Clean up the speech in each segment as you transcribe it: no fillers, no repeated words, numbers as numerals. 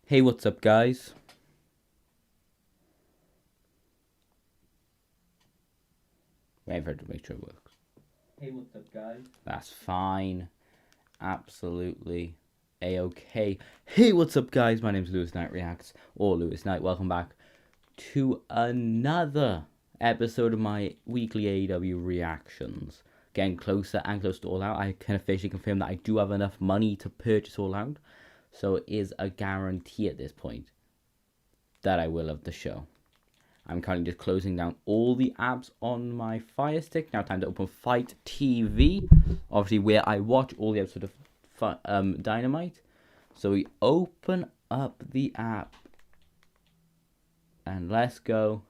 Hey, what's up, guys? Wait for it to make sure it works. Hey, what's up, guys? That's fine. Absolutely A-okay. Hey, what's up, guys? My name's LewisKnight Reacts, or LewisKnight. Welcome back to another episode of my weekly AEW reactions. Getting closer and closer to All Out. I can officially confirm that I do have enough money to purchase All Out. So it is a guarantee at this point that I will have the show. I'm currently just closing down all the apps on my Fire Stick. Now time to open Fight TV, obviously where I watch all the episodes of Dynamite. So we open up the app and let's go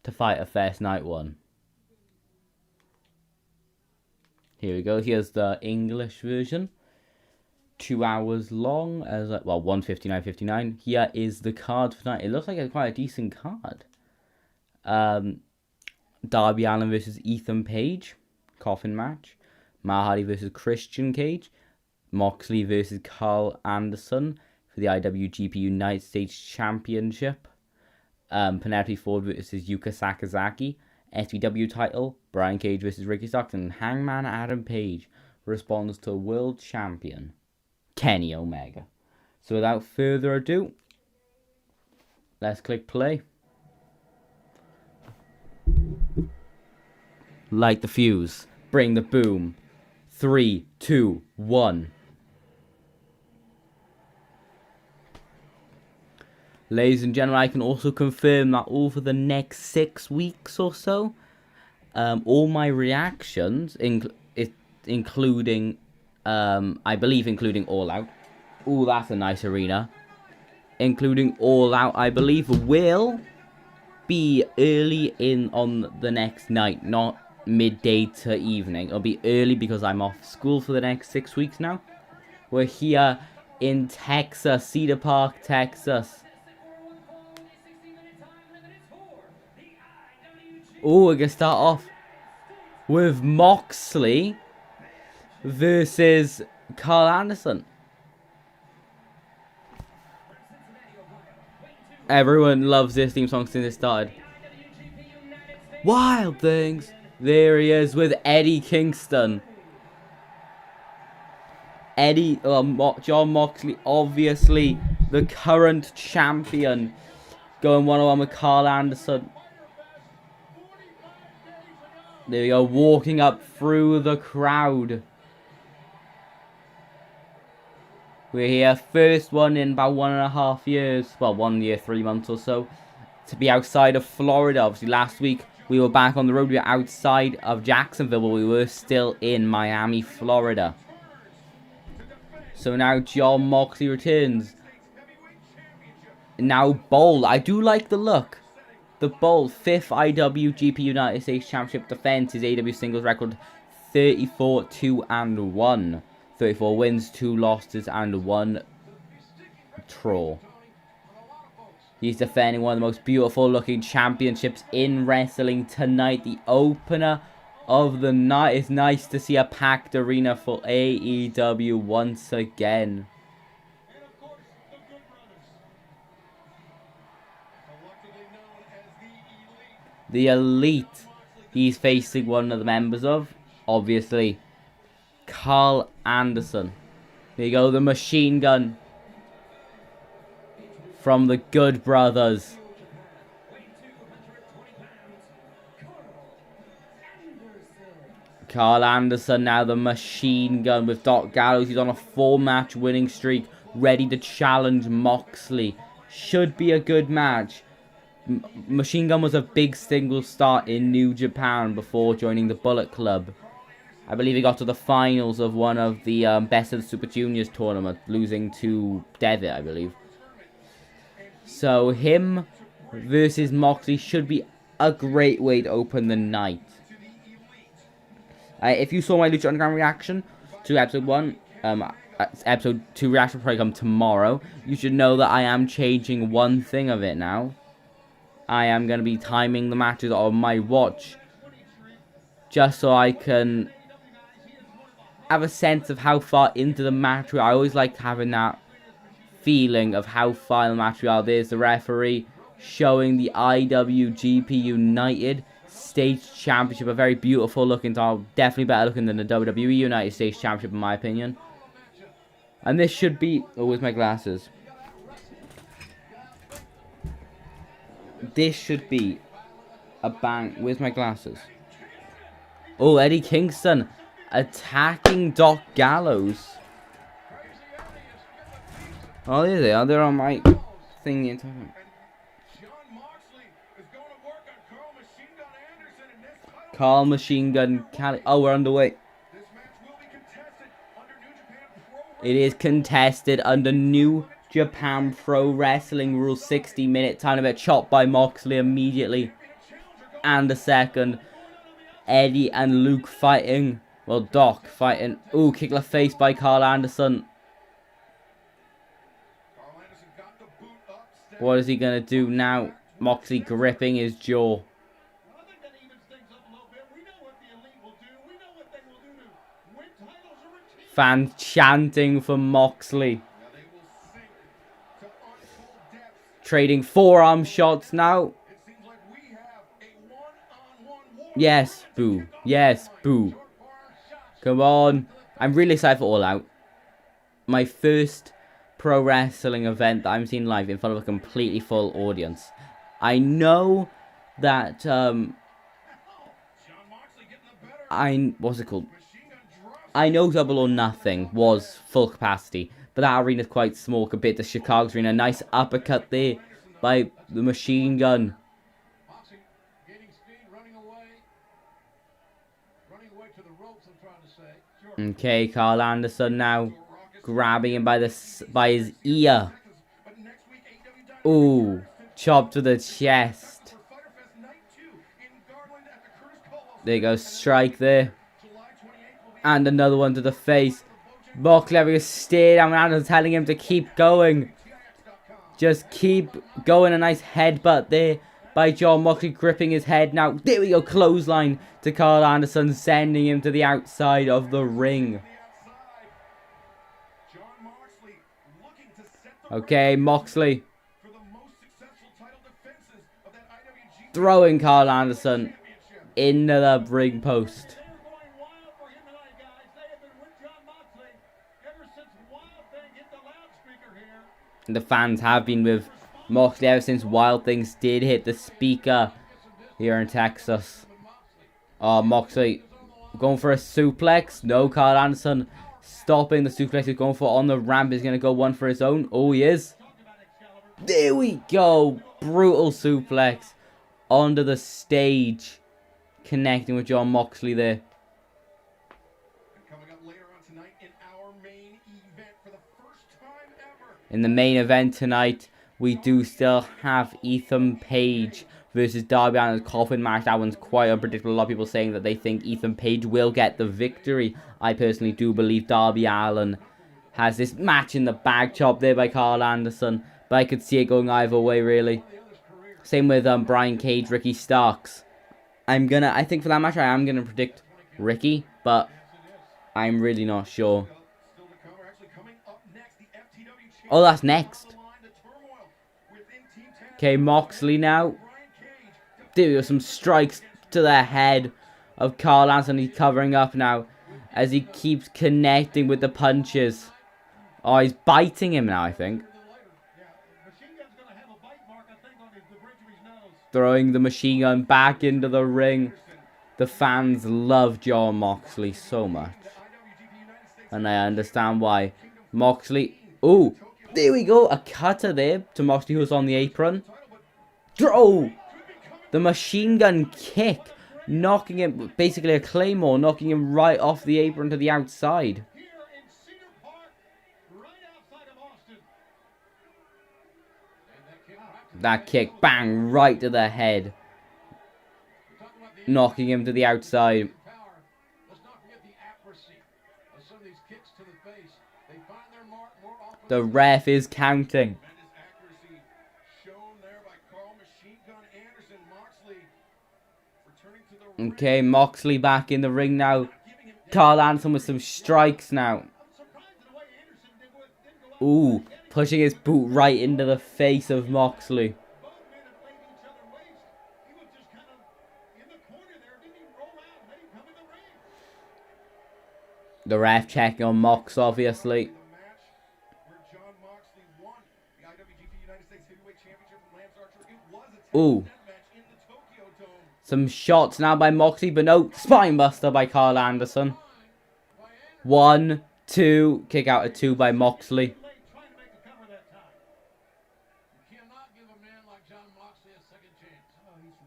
to Fight a First Night 1. Here we go. Here's the English version. 2 hours long, as well, 1:59:59. Here is the card for tonight. It looks like it's quite a decent card. Darby Allin versus Ethan Page, coffin match. Matt Hardy versus Christian Cage. Moxley versus Carl Anderson for the IWGP United States Championship. Penelope Ford versus Yuka Sakazaki. SPW title. Brian Cage versus Ricky Starks. And Hangman Adam Page responds to World Champion Kenny Omega. So without further ado, let's click play. Light the fuse. Bring the boom. 3, 2, 1. Ladies and gentlemen, I can also confirm that over the next 6 weeks or so, all my reactions, including I believe including All Out. Ooh, that's a nice arena. Including All Out, I believe, will be early in on the next night, not midday to evening. It'll be early because I'm off school for the next 6 weeks now. We're here in Texas, Cedar Park, Texas. Ooh, we're gonna start off with Moxley versus Carl Anderson. Everyone loves this theme song since it started. Wild Things. There he is with Eddie Kingston. John Moxley, obviously the current champion, going one-on-one with Carl Anderson. There we go, walking up through the crowd. We're here, first one in about 1.5 years, well, 1 year, 3 months or so, to be outside of Florida. Obviously, last week we were back on the road. We were outside of Jacksonville, but we were still in Miami, Florida. So now John Moxley returns. Now bold. I do like the look. The bold 5th IWGP United States Championship defense. His AEW singles record 34-2-1. 34 wins, 2 losses, and 1 draw. He's defending one of the most beautiful looking championships in wrestling tonight. The opener of the night. It's nice to see a packed arena for AEW once again. The Elite. He's facing one of the members of, obviously, Carl Anderson. There you go, the machine gun from the Good Brothers. Carl Anderson now the machine gun with Doc Gallows. He's on a 4-match winning streak, ready to challenge Moxley. Should be a good match. Machine Gun was a big single start in New Japan before joining the Bullet Club. I believe he got to the finals of one of the Best of the Super Juniors tournament, losing to Devitt, I believe. So him versus Moxley should be a great way to open the night. If you saw my Lucha Underground reaction to episode 1, episode 2 reaction will probably come tomorrow. You should know that I am changing one thing of it now. I am going to be timing the matches on my watch, just so I can have a sense of how far into the match. I always like having that feeling of how final match we are. There's the referee showing the IWGP United States Championship. A very beautiful looking title. Definitely better looking than the WWE United States Championship in my opinion. And this should be... Oh, where's my glasses? This should be a bang. Where's my glasses? Oh, Eddie Kingston attacking Doc Gallows. Oh, there they are. They're on my thing the entire time. Carl Machine Gun Cali. Oh, we're underway. It is contested under New Japan Pro Wrestling Rules. 60-minute time limit. Chopped by Moxley immediately. And a second. Eddie and Luke fighting. Well, Doc fighting. Ooh, kick to the face by Carl Anderson. What is he going to do now? Moxley gripping his jaw. Fans chanting for Moxley. Trading forearm shots now. Yes, boo. Yes, boo. Come on. I'm really excited for All Out. My first pro wrestling event that I'm seeing live in front of a completely full audience. I know that, what's it called? I know Double or Nothing was full capacity, but that arena's quite small compared to Chicago's arena. Nice uppercut there by the Machine Gun. Okay, Carl Anderson now grabbing him by his ear. Ooh, chop to the chest. There you go, strike there. And another one to the face. Moxley having a stare down, Anderson telling him to keep going. Just keep going. A nice headbutt there by John Moxley, gripping his head now. There we go, clothesline to Carl Anderson, sending him to the outside of the ring. Okay, Moxley throwing Carl Anderson into the ring post. The fans have been with Moxley ever since Wild Things did hit the speaker here in Texas. Oh, Moxley going for a suplex. No, Carl Anderson stopping the suplex he's going for on the ramp. He's going to go one for his own. Oh, he is. There we go. Brutal suplex onto the stage. Connecting with John Moxley there. In the main event tonight, we do still have Ethan Page versus Darby Allin's coffin match. That one's quite unpredictable. A lot of people saying that they think Ethan Page will get the victory. I personally do believe Darby Allin has this match in the bag. Chop there by Carl Anderson. But I could see it going either way, really. Same with Brian Cage, Ricky Starks. I think for that match, I am going to predict Ricky. But I'm really not sure. Oh, that's next. Okay, Moxley now. There are some strikes to the head of Carl Anderson. He's covering up now as he keeps connecting with the punches. Oh, he's biting him now, I think. Throwing the machine gun back into the ring. The fans love John Moxley so much. And I understand why. Moxley. Ooh. There we go, a cutter there to Moxley, who's on the apron. Throw! The machine gun kick, knocking him, basically a claymore, knocking him right off the apron to the outside. That kick, bang, right to the head. Knocking him to the outside. The ref is counting. Okay, Moxley back in the ring now. Carl Anderson with some strikes now. Ooh, pushing his boot right into the face of Moxley. The ref checking on Mox, obviously. Ooh. Some shots now by Moxley, but no. Spinebuster by Carl Anderson. 1, 2. Kick out at 2 by Moxley.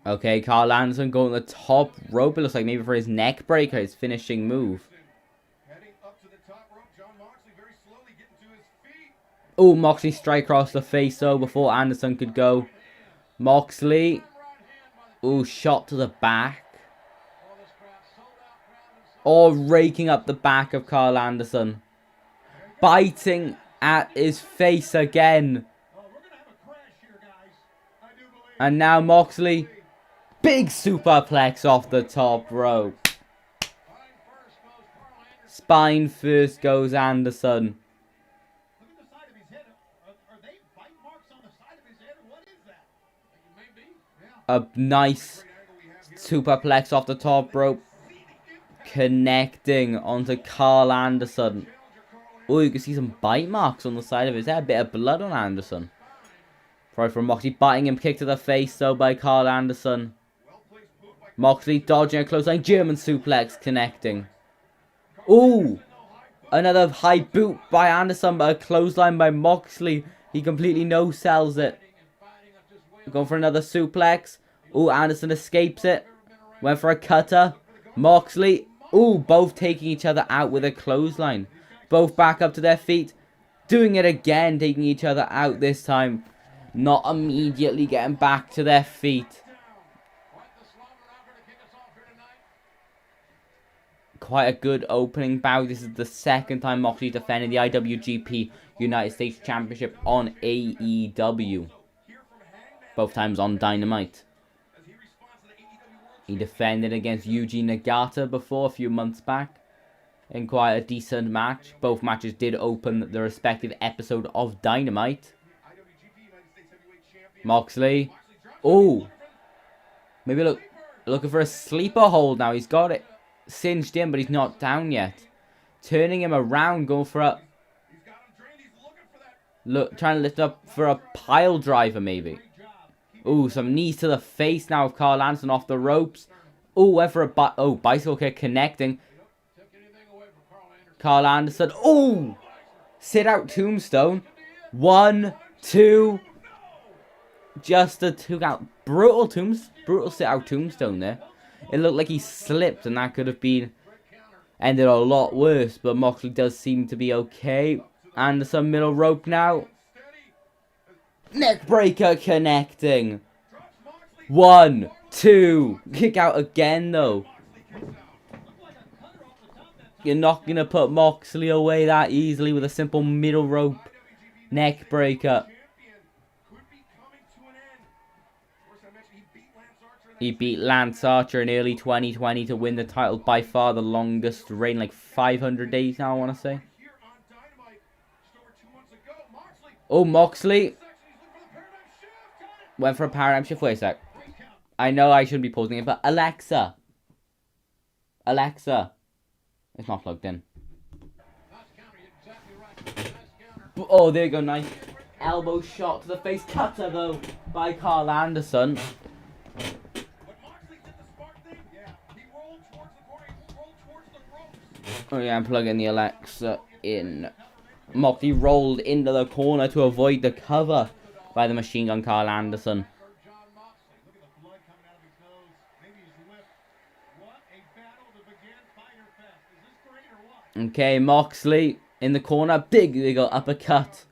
Okay, Carl Anderson going to the top rope. It looks like maybe for his neck breaker, his finishing move. Oh, Moxley strike across the face though before Anderson could go. Moxley. Oh, shot to the back. Oh, raking up the back of Carl Anderson. Biting at his face again. And now Moxley. Big superplex off the top rope. Spine first goes Anderson. A nice superplex off the top rope. Connecting onto Carl Anderson. Oh, you can see some bite marks on the side of his head. A bit of blood on Anderson. Probably from Moxley biting him. Kick to the face though by Carl Anderson. Moxley dodging a clothesline. German suplex connecting. Ooh. Another high boot by Anderson, but a clothesline by Moxley. He completely no-sells it. Going for another suplex. Ooh, Anderson escapes it. Went for a cutter. Moxley. Ooh, both taking each other out with a clothesline. Both back up to their feet. Doing it again, taking each other out this time. Not immediately getting back to their feet. Quite a good opening bout. This is the second time Moxley defended the IWGP United States Championship on AEW. Both times on Dynamite. He defended against Yuji Nagata before a few months back. In quite a decent match. Both matches did open the respective episode of Dynamite. Moxley. Oh. Maybe looking for a sleeper hold now. He's got it cinched in, but he's not down yet. Turning him around, going for a... trying to lift up for a pile driver, maybe. Ooh, some knees to the face now of Carl Anderson off the ropes. Ooh, went for a bicycle kick connecting. Carl Anderson. Ooh! Sit out tombstone. 1, 2. Just a 2 count. Brutal sit out tombstone there. It looked like he slipped and that could have been ended a lot worse. But Moxley does seem to be okay. Anderson middle rope now. Neckbreaker connecting. 1, 2. Kick out again though. You're not going to put Moxley away that easily with a simple middle rope neckbreaker. He beat Lance Archer in early 2020 to win the title. By far the longest reign, like 500 days now I want to say. Oh, Moxley. Went for a paradigm shift. Wait a sec. I know I shouldn't be pausing it, but Alexa. It's not plugged in. Oh, there you go. Nice elbow shot to the face. Cutter, though, by Carl Anderson. Oh, yeah, I'm plugging the Alexa in. Moxley rolled into the corner to avoid the cover by the machine gun Carl Anderson. Okay, Moxley in the corner. Big legal uppercut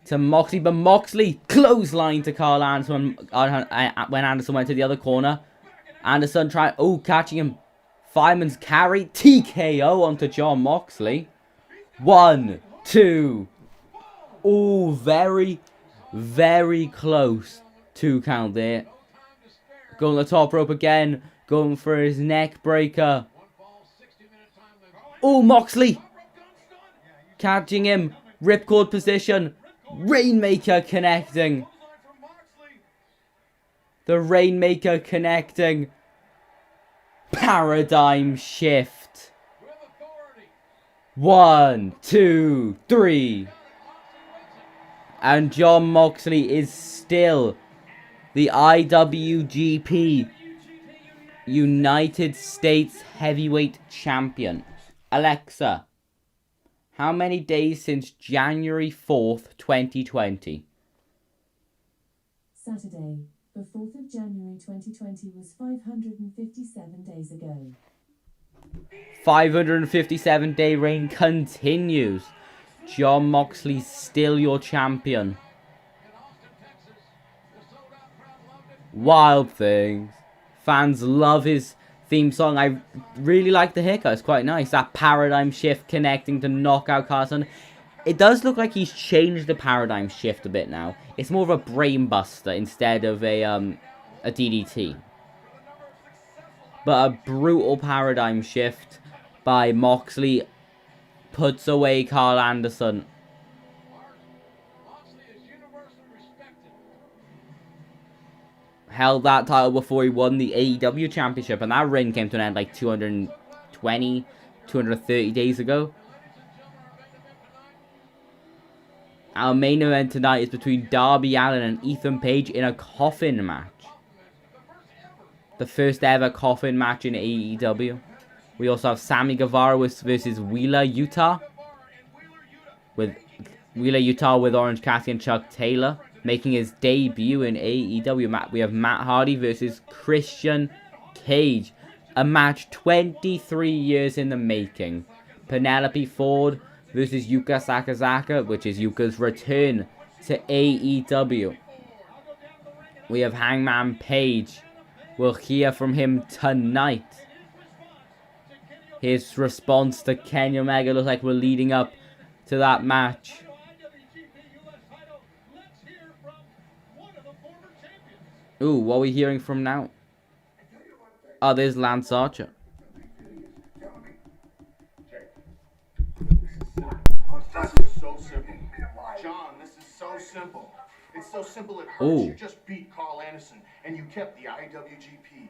to Moxley. But Moxley clothesline to Carl Anderson when Anderson went to the other corner. Anderson trying... Oh, catching him. Fireman's carry. TKO onto John Moxley. 1, 2. Oh, very, very close. 2 count there. Going the top rope again. Going for his neck breaker. Oh, Moxley catching him. Ripcord position. Rainmaker connecting. The Rainmaker connecting. Paradigm shift. 1, 2, 3. And Jon Moxley is still the IWGP United States Heavyweight Champion. Alexa, how many days since January 4th, 2020? Saturday, the 4th of January 2020 was 557 days ago. 557-day reign continues. Jon Moxley still your champion. Wild Things. Fans love his theme song. I really like the haircut. It's quite nice. That paradigm shift connecting to Knockout Carson. It does look like he's changed the paradigm shift a bit now. It's more of a brain buster instead of a DDT. But a brutal paradigm shift by Moxley puts away Carl Anderson. Held that title before he won the AEW championship, and that reign came to an end like 230 days ago. Our main event tonight is between Darby Allin and Ethan Page in a coffin match. The first ever coffin match in AEW. We also have Sammy Guevara versus Wheeler Yuta. With Wheeler Yuta with Orange Cassidy and Chuck Taylor. Making his debut in AEW. We have Matt Hardy versus Christian Cage. A match 23 years in the making. Penelope Ford versus Yuka Sakazaki, which is Yuka's return to AEW. We have Hangman Page. We'll hear from him tonight. His response to Kenny Omega looks like we're leading up to that match. Ooh, what are we hearing from now? Oh, there's Lance Archer. This is so simple. John, this is so simple. It's so simple it hurts. Ooh. You just beat Carl Anderson, and you kept the IWGP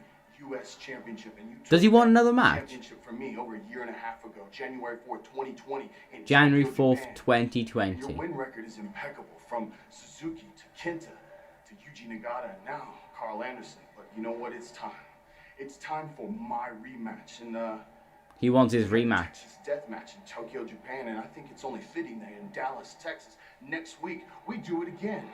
US Championship, and you took Does he want another the match? championship from me over a year and a half ago, January 4th, 2020. In January Tokyo, 4th, Japan. 2020. Your win record is impeccable, from Suzuki to Kenta to Yuji Nagata, and now Carl Anderson. But you know what? It's time. It's time for my rematch, and he wants his rematch. Texas death match in Tokyo, Japan, and I think it's only fitting that in Dallas, Texas, next week we do it again.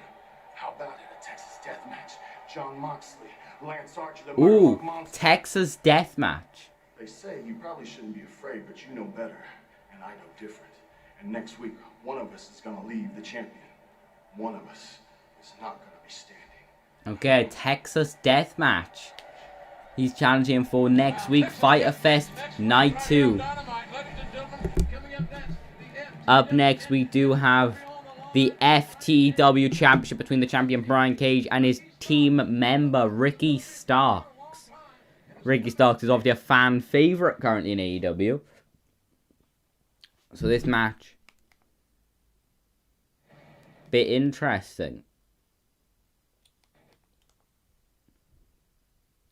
How about it, a Texas death match? Jon Moxley, Lance Archer, the Ooh, Monster. Texas death match. They say you probably shouldn't be afraid, but you know better, and I know different. And next week, one of us is gonna leave the champion. One of us is not gonna be standing. Okay, Texas death match. He's challenging for next week, Fyter Fest Night 2. Up next, we do have the FTW Championship between the champion Brian Cage and his team member Ricky Starks. Ricky Starks is obviously a fan favorite currently in AEW. So this match, bit interesting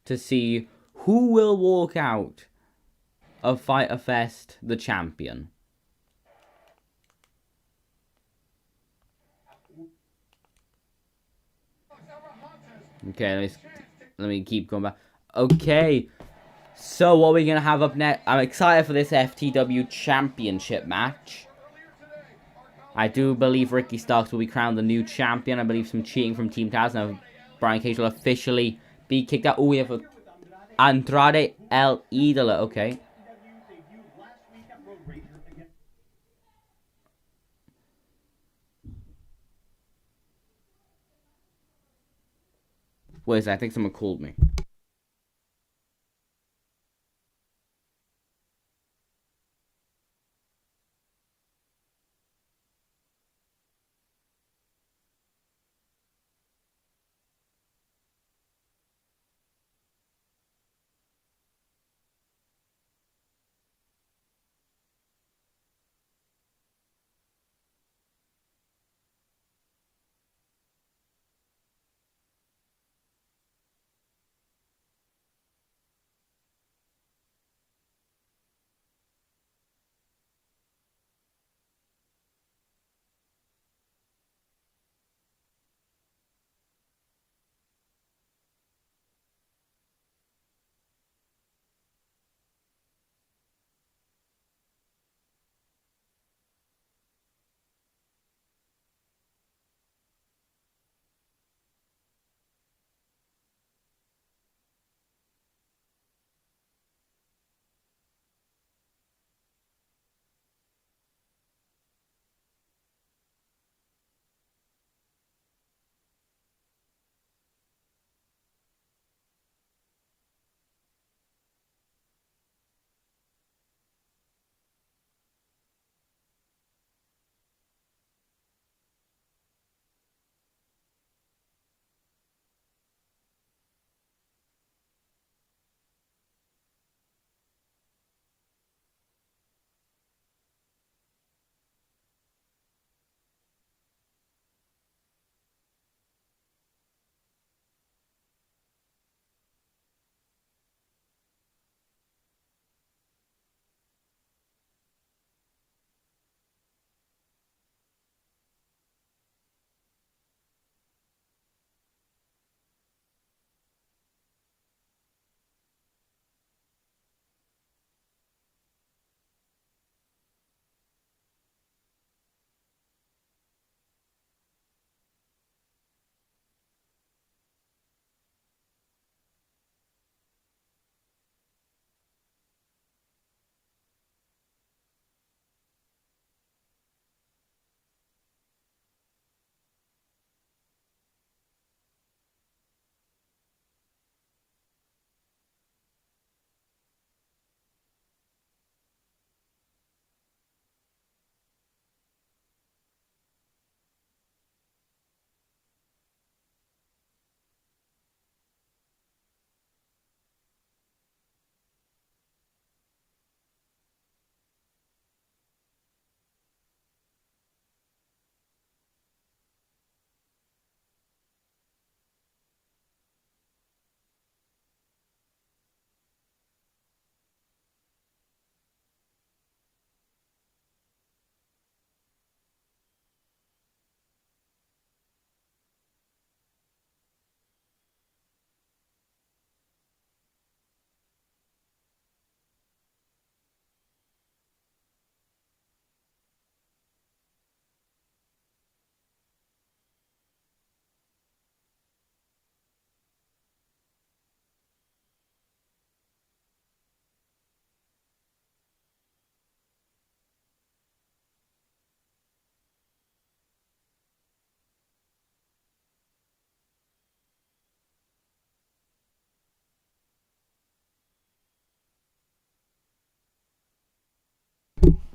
to see who will walk out of Fyter Fest the champion. Okay, let me keep going back. Okay, so what are we going to have up next? I'm excited for this FTW Championship match. I do believe Ricky Starks will be crowned the new champion. I believe some cheating from Team Taz. Now Brian Cage will officially be kicked out. Oh, we have Andrade El Idolo. Okay. Wait a second, I think someone called me.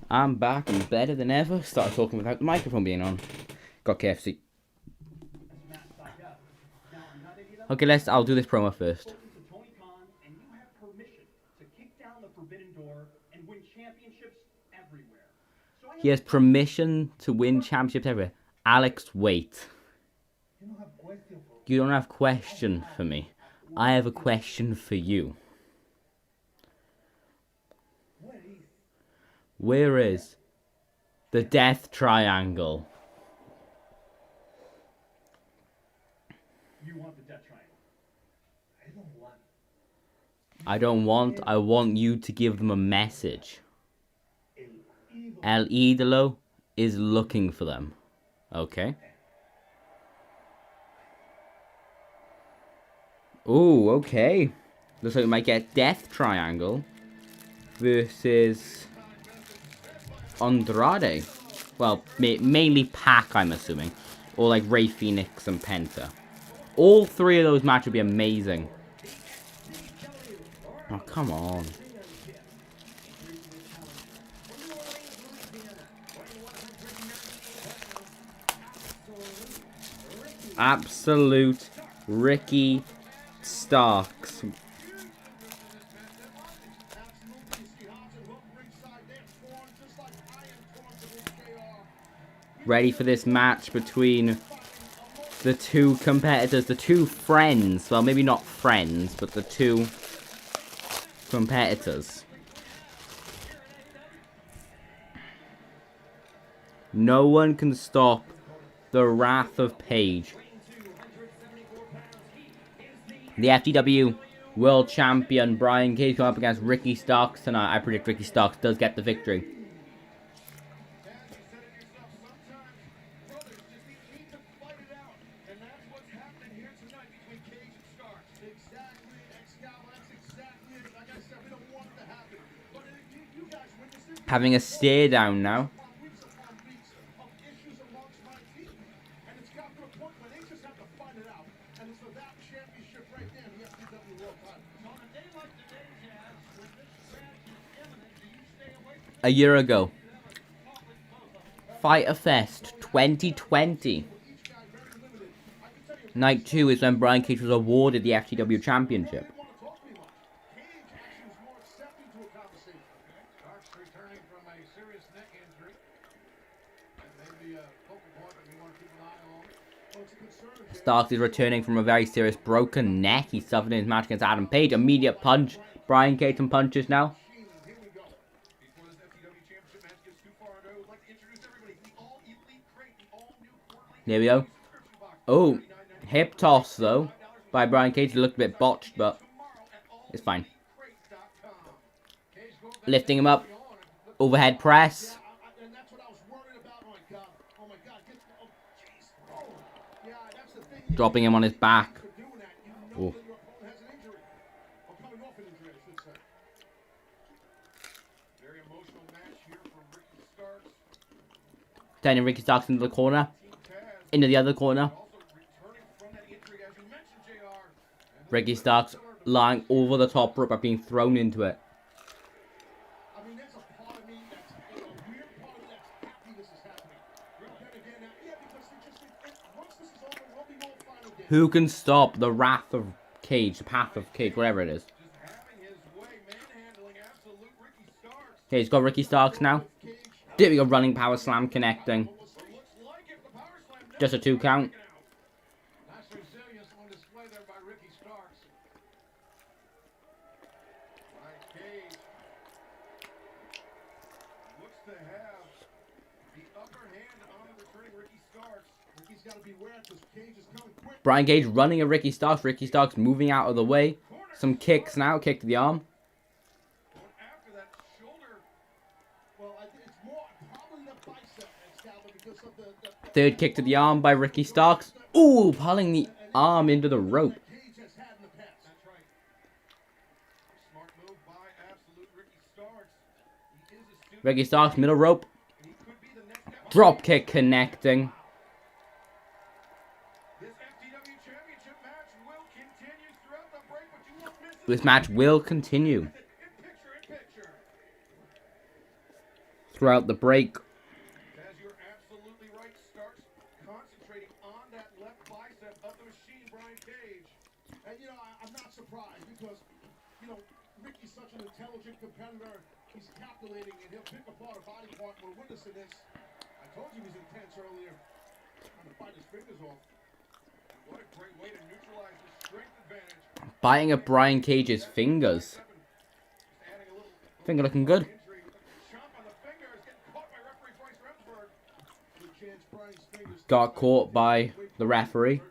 I'm back and better than ever. Started talking without the microphone being on. Got KFC. Okay, I'll do this promo first. He has permission to win championships everywhere. Alex, wait. You don't have a question for me. I have a question for you. Where is the Death Triangle? You want the Death Triangle? I want you to give them a message. El Idolo is looking for them. Okay. Ooh, okay. Looks like we might get Death Triangle versus Andrade. Well, mainly Pac, I'm assuming. Or like Rey Fenix and Penta. All three of those matches would be amazing. Oh, come on. Absolute Ricky Starks. Ready for this match between the two competitors, the two friends. Well, maybe not friends, but the two competitors. No one can stop the wrath of Paige. The FTW World Champion Brian Cage come up against Ricky Starks tonight. I predict Ricky Starks does get the victory. Having a stare down now. A year ago. Fighter Fest 2020. Night 2 is when Brian Cage was awarded the FTW Championship. Starks is returning from a very serious broken neck he suffered in his match against Adam Page. Immediate punch. Brian Cage some punches now. There we go. Oh, hip toss though by Brian Cage. It looked a bit botched, but it's fine. Lifting him up. Overhead press. Dropping him on his back. Oh. Turning Ricky Starks into the corner. Into the other corner. Ricky Starks lying over the top rope, being thrown into it. Who can stop the wrath of Cage, the path of Cage, whatever it is? Okay, he's got Ricky Starks now. There we go, running power slam connecting. Just a 2 count. Brian Cage running at Ricky Starks. Ricky Starks moving out of the way. Some kicks now. Kick to the arm. Third kick to the arm by Ricky Starks. Ooh, pulling the arm into the rope. Ricky Starks, middle rope. Drop kick connecting. This match will continue. throughout the break. As you're absolutely right, Starks concentrating on that left bicep of the machine, Brian Cage. And, you know, I'm not surprised because, you know, Ricky's such an intelligent competitor. He's calculating and he'll pick apart a body part. We're witnessing this. I told you he was intense earlier. Trying to bite his fingers off. What a great way to neutralize the strength advantage. Biting at Brian Cage's fingers. Finger looking good. Got caught by the referee.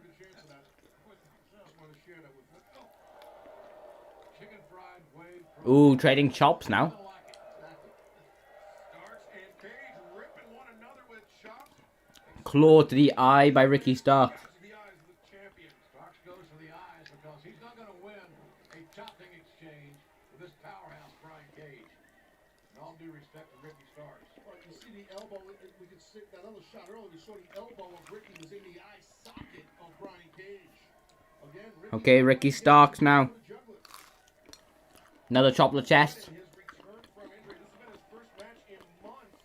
Ooh, trading chops now. Claw to the eye by Ricky Starks. Respect to Ricky Starks. Well, you see the elbow, we could see that other shot earlier, we saw the elbow of Ricky was in the eye socket of Brian Cage. Again, Okay, Ricky Starks now. Another chop to the chest. his return from injury. This has been his first match in months.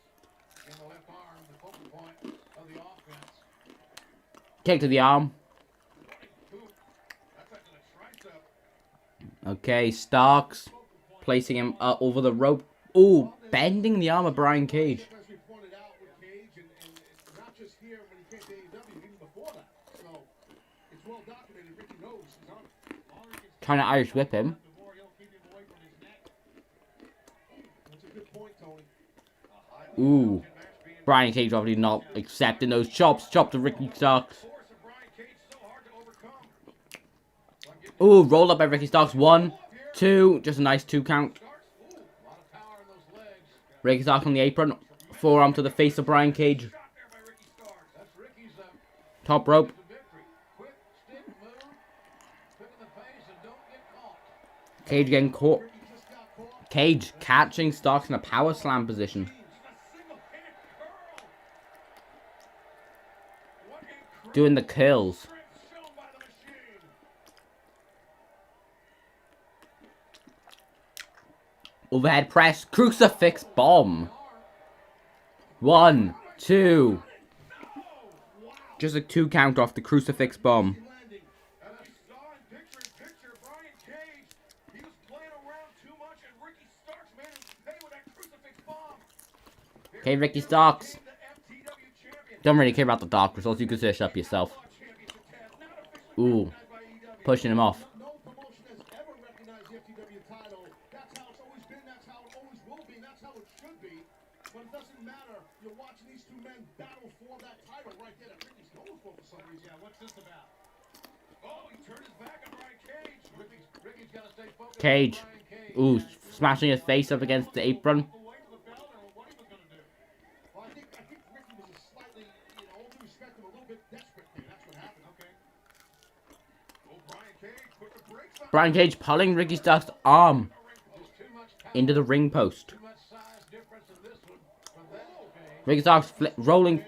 In the left arm, the focal point of the offense. Kick to the arm. That's like a tricep. Okay, Starks placing him over the rope. Ooh, bending the arm of Brian Cage. As we pointed out with Cage, and not just here when he came to AEW, even before that. So it's well documented. Ricky knows he's on it. Trying to Irish whip him. That's a good point, Tony. Ooh, Brian Cage obviously not accepting those chops. Chop to Ricky Starks. Ooh, roll up by Ricky Starks. 1, 2, just a nice 2 count. Ricky Starks on the apron. Forearm to the face of Brian Cage. Top rope. Cage getting caught. Cage catching Starks in a power slam position. Doing the curls. Overhead press. Crucifix bomb. 1, 2. Just a 2 count off the crucifix bomb. Okay, Ricky Starks. Don't really care about the dark results. You can search up yourself. Ooh. Pushing him off. No promotion has ever recognized the FTW title. That's how it's always been. That's how it always will be. That's how it should be. But it doesn't matter. You're watching these two men battle for that title right there. That Ricky's going for some reason. Yeah, what's this about? Oh, he turned his back on Brian Cage. Ricky's got to stay focused. Cage. Ooh, smashing his face up against the apron. Brian Cage pulling Ricky Starks' arm into the ring post. Ricky Starks rolling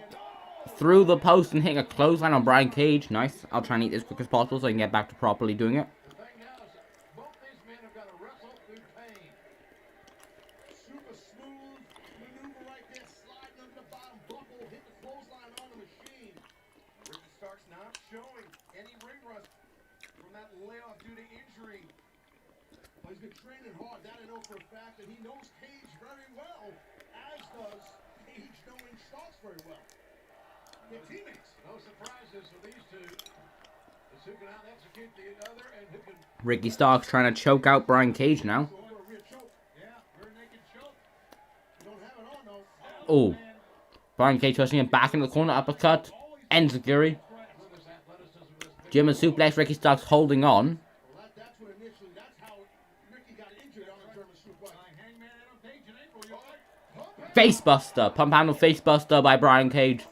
through the post and hitting a clothesline on Brian Cage. Nice. I'll try and eat this as quick as possible so I can get back to properly doing it. He's been training hard. That I know for a fact, and he knows Cage very well, as does Cage knowing Starks very well. They're teammates. No surprises for these two. It's who can out execute the other and who can. Ricky Starks trying to choke out Brian Cage now. Oh, Brian Cage pushing him back in the corner, uppercut, enziguri. German suplex. Ricky Starks holding on. Facebuster. Pump handle facebuster by Brian Cage.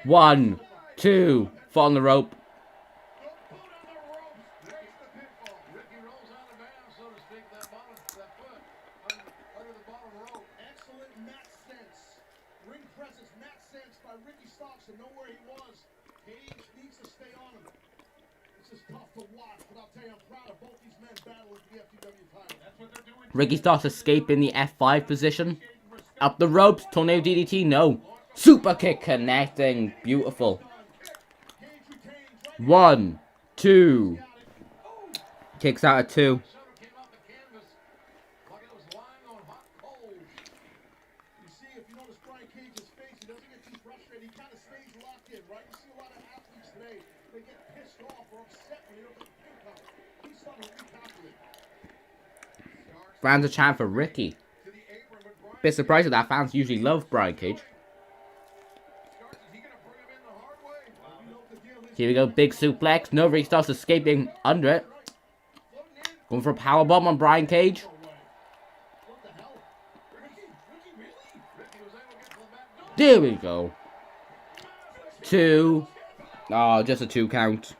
1, 2. Foot on the rope. Excellent mat sense. Ring presence, mat sense by Ricky Starks to know where he was. Cage needs to stay on him. This is tough to watch, but I'll tell you, I'm proud of both these men battling for the FTW title. That's what they're doing. Ricky Starks escaping the F5 position. Up the ropes. Tornado DDT. No. Super kick connecting. Beautiful. 1, 2. Kicks out of 2. Fans are chanting for Ricky. Bit surprised that fans usually love Brian Cage. Here we go, big suplex. No, Ricky starts escaping under it. Going for a powerbomb on Brian Cage. There we go. 2. Oh, just a 2 count.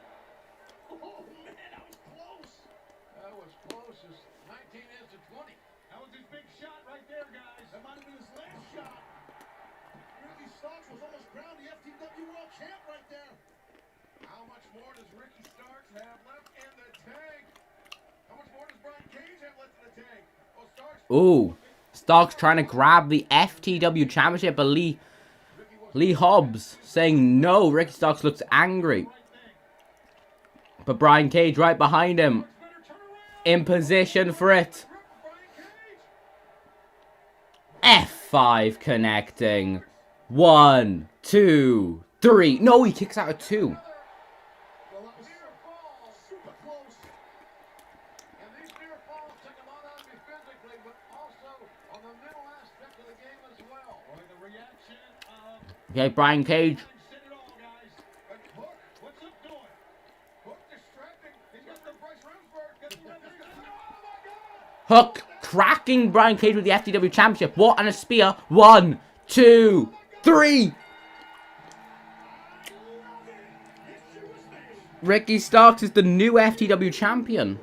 Ooh, Starks trying to grab the FTW Championship, but Lee Hobbs saying no. Ricky Starks looks angry. But Brian Cage right behind him. In position for it. F5 connecting. 1, 2, 3. No, he kicks out of 2. Okay, Brian Cage. Hook cracking Brian Cage with the FTW Championship. What? And a spear. 1, 2, 3. Ricky Starks is the new FTW Champion.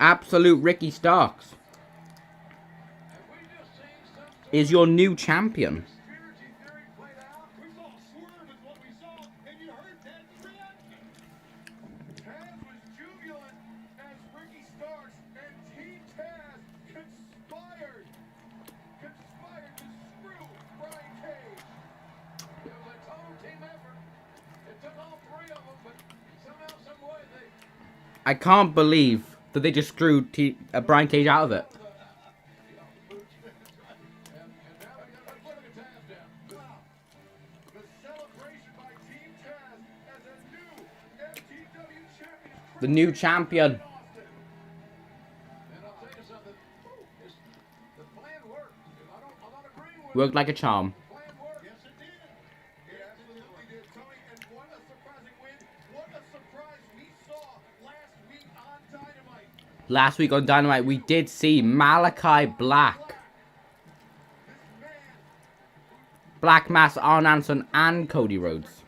Absolute Ricky Starks is your new champion. I can't believe that they just screwed Brian Cage out of it. The new champion. Worked like a charm. Last week on Dynamite, we did see Malachi Black, Black Mass, Arn Anderson, and Cody Rhodes.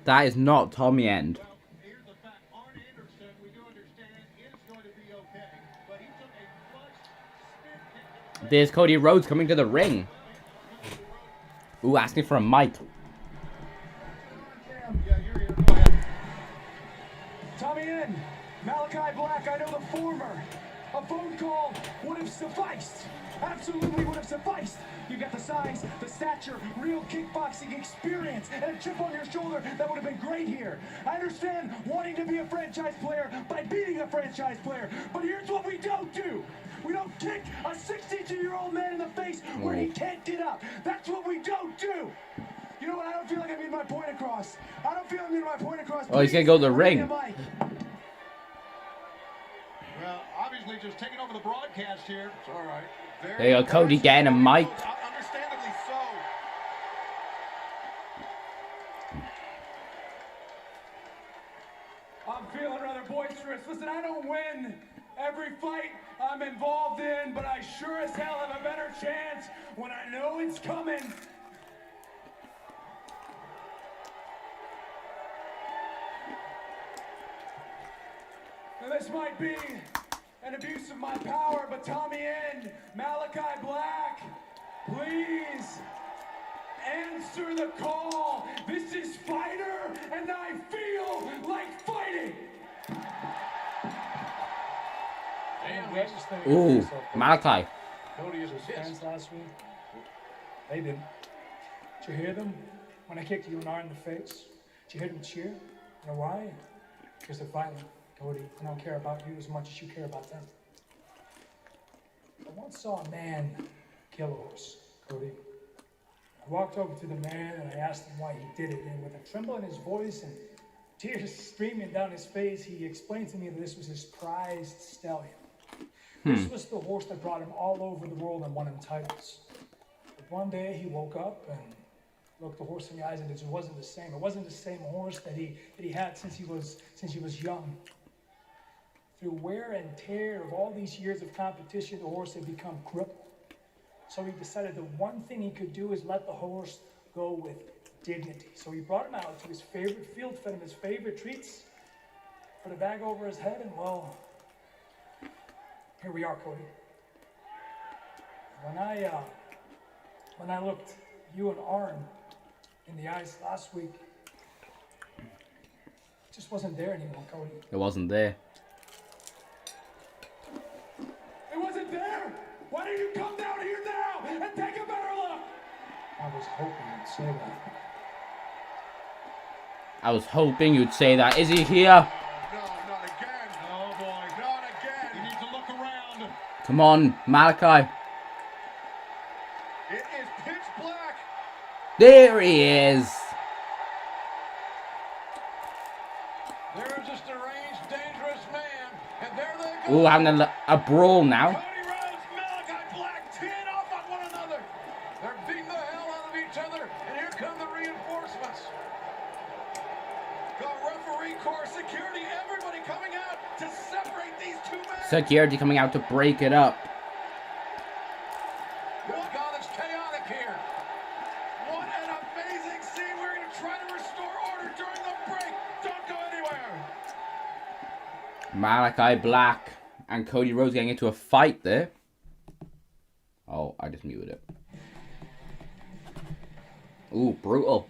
That is not Tommy End. There's Cody Rhodes coming to the ring. Ooh, asking for a mic. Tommy End, Malachi Black, I know the former. A phone call would have sufficed. Absolutely would have sufficed. You got the size, the stature, real kickboxing experience, and a chip on your shoulder that would have been great here. I understand wanting to be a franchise player by beating a franchise player, but here's what we don't do. We don't kick a 62-year-old man in the face where he can't get up. That's what we don't do. You know what? I don't feel like I made my point across. I don't feel I made my point across. Oh, he's going to go to the ring. Well, obviously just taking over the broadcast here. It's all right. There you go, Cody getting a mic. Understandably so. I'm feeling rather boisterous. Listen, I don't win every fight I'm involved in, but I sure as hell have a better chance when I know it's coming. this might be an abuse of my power, but Tommy End, Malachi Black, please answer the call. This is Fighter, and I feel like fighting. Ooh, Malachi. Cody was fans last week. They didn't. Did you hear them when I kicked you an arm in the face? Did you hear them cheer? You know why? Because they're fighting, Cody. I don't care about you as much as you care about them. I once saw a man kill a horse, Cody. I walked over to the man and I asked him why he did it, and with a tremble in his voice and tears streaming down his face, he explained to me that this was his prized stallion. This was the horse that brought him all over the world and won him titles. But one day he woke up and looked the horse in the eyes, and it wasn't the same. It wasn't the same horse that he had since he was young. Through wear and tear of all these years of competition, the horse had become crippled. So he decided the one thing he could do is let the horse go with dignity. So he brought him out to his favorite field, fed him his favorite treats, put a bag over his head, and well, here we are, Cody. When I looked you and Arn in the eyes last week, it just wasn't there anymore, Cody. It wasn't there. It wasn't there! Why don't you come down here now and take a better look? I was hoping you'd say that. I was hoping you'd say that. Is he here? No, not again. Oh boy, not again. You need to look around. Come on, Malachi. It is pitch black. There he is. There's this deranged, dangerous man, and there they go. Ooh, having a brawl now. Cody Rhodes, Malachi Black teeing off on one another. They're beating the hell out of each other, and here come the reinforcements. Got referee corps, security, everybody coming out to separate these two men. Security coming out to break it up. Oh God, it's chaotic here. What an amazing scene. We're going to try to restore order during the break. Don't go anywhere. Malachi Black and Cody Rhodes getting into a fight there. Oh, I just muted it. Ooh, brutal.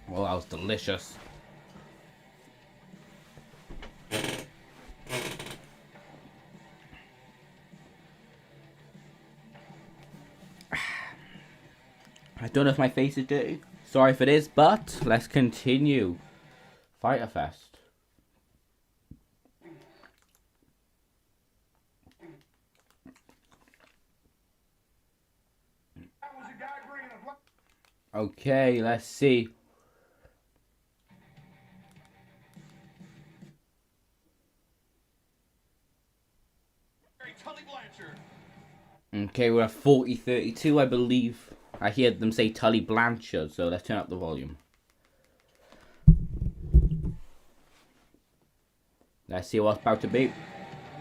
Well, that was delicious. I don't know if my face is dirty. Sorry if it is, but let's continue. Fighter Fest. Okay, let's see. Okay, we're at 40-32, I believe. I hear them say Tully Blanchard, so let's turn up the volume. Let's see what's about to be.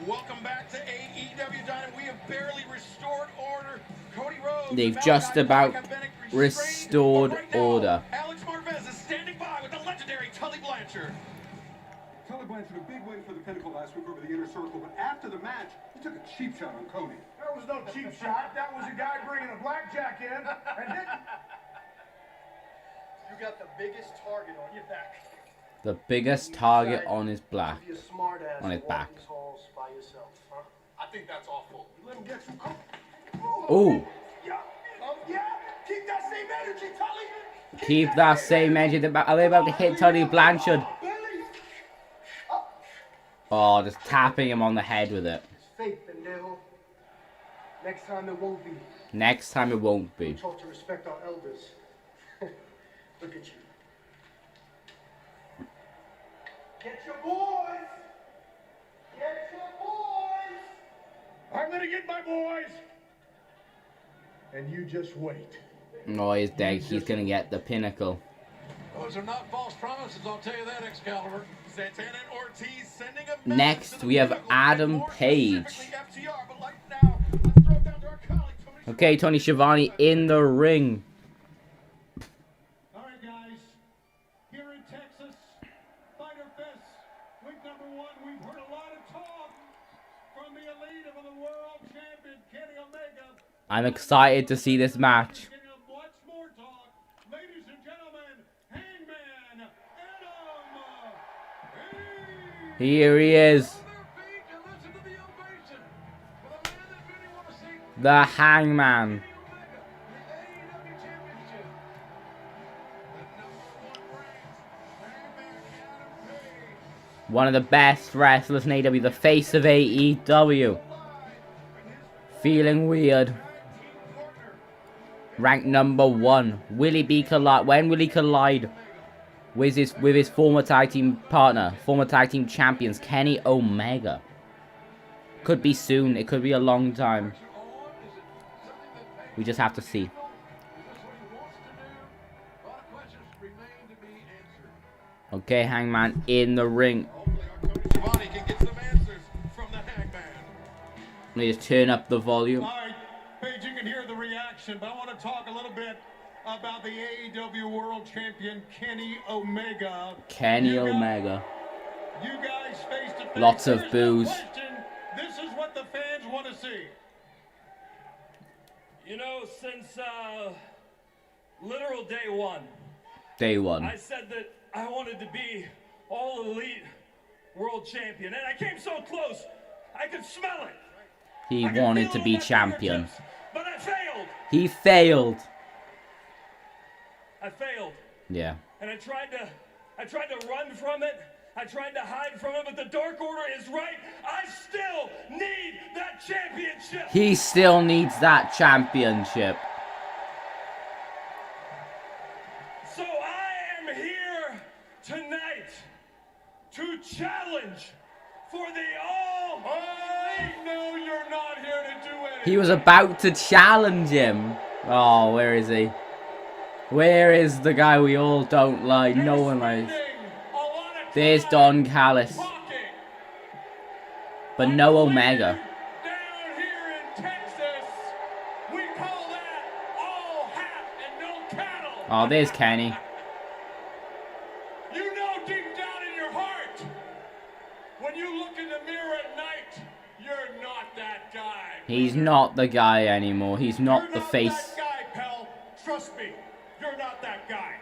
Welcome back to AEW Dynamite. We have barely restored order. Cody Rhodes. They've just about restored order. Alex Marvez is standing by with the legendary Tully Blanchard. Tully Blanchard a big win for the Pinnacle last week over the Inner Circle, but after the match, he took a cheap shot on Cody. There was no cheap shot. That was a guy bringing a blackjack in, and then you got the biggest target on your back. The biggest target on his back. On his back. By yourself, huh? I think that's awful. Let him get you. Ooh. Yeah, keep that same energy, Tully. Keep that same energy. Are they about to hit Tony Blanchard? Oh, just tapping him on the head with it. Next time it won't be. Next time it won't be. We taught to respect our elders. Look at you. Get your boys! Get your boys! I'm gonna get my boys! And you just wait. Oh, he's dead. He's gonna get the pinnacle. Those are not false promises, I'll tell you that, Excalibur. Santana and Ortiz sending a Next, we have Adam Page. Okay, Tony Schiavone in the ring. All right, guys. Here in Texas, Fighter Fest, week number 1, we've heard a lot of talk from the elite of the world champion, Kenny Omega. I'm excited to see this match. Much more talk. Ladies and gentlemen, Hangman Adam Page. Here he is. The Hangman. One of the best wrestlers in AEW, the face of AEW. Feeling weird. Ranked number 1. Will he be collide? When will he collide with his former tag team partner, former tag team champions, Kenny Omega? Could be soon. It could be a long time. We just have to see. Okay, Hangman in the ring. Let me just turn up the volume. All right, Paige, you can hear the reaction, but I want to talk a little bit about the AEW World Champion, Kenny Omega. Kenny Omega. You guys face to face. Lots of boos. This is what the fans want to see. You know, since literal day one. Day one. I said that I wanted to be all elite world champion, and I came so close, I could smell it. He wanted to be champion. But I failed. He failed. I failed. Yeah. And I tried to run from it. I tried to hide from it, but the Dark Order is right. I still need that championship. He still needs that championship. So I am here tonight to challenge for the all. I know you're not here to do anything. He was about to challenge him. Oh, where is he? Where is the guy we all don't like? No one likes. There's Don Callis. But no Omega. Down here in Texas, we call that all hat and no cattle. Oh, there's Kenny. You know deep down in your heart, when you look in the mirror at night, you're not that guy. He's not the guy anymore. He's not the face. You're not that guy, pal. Trust me, you're not that guy.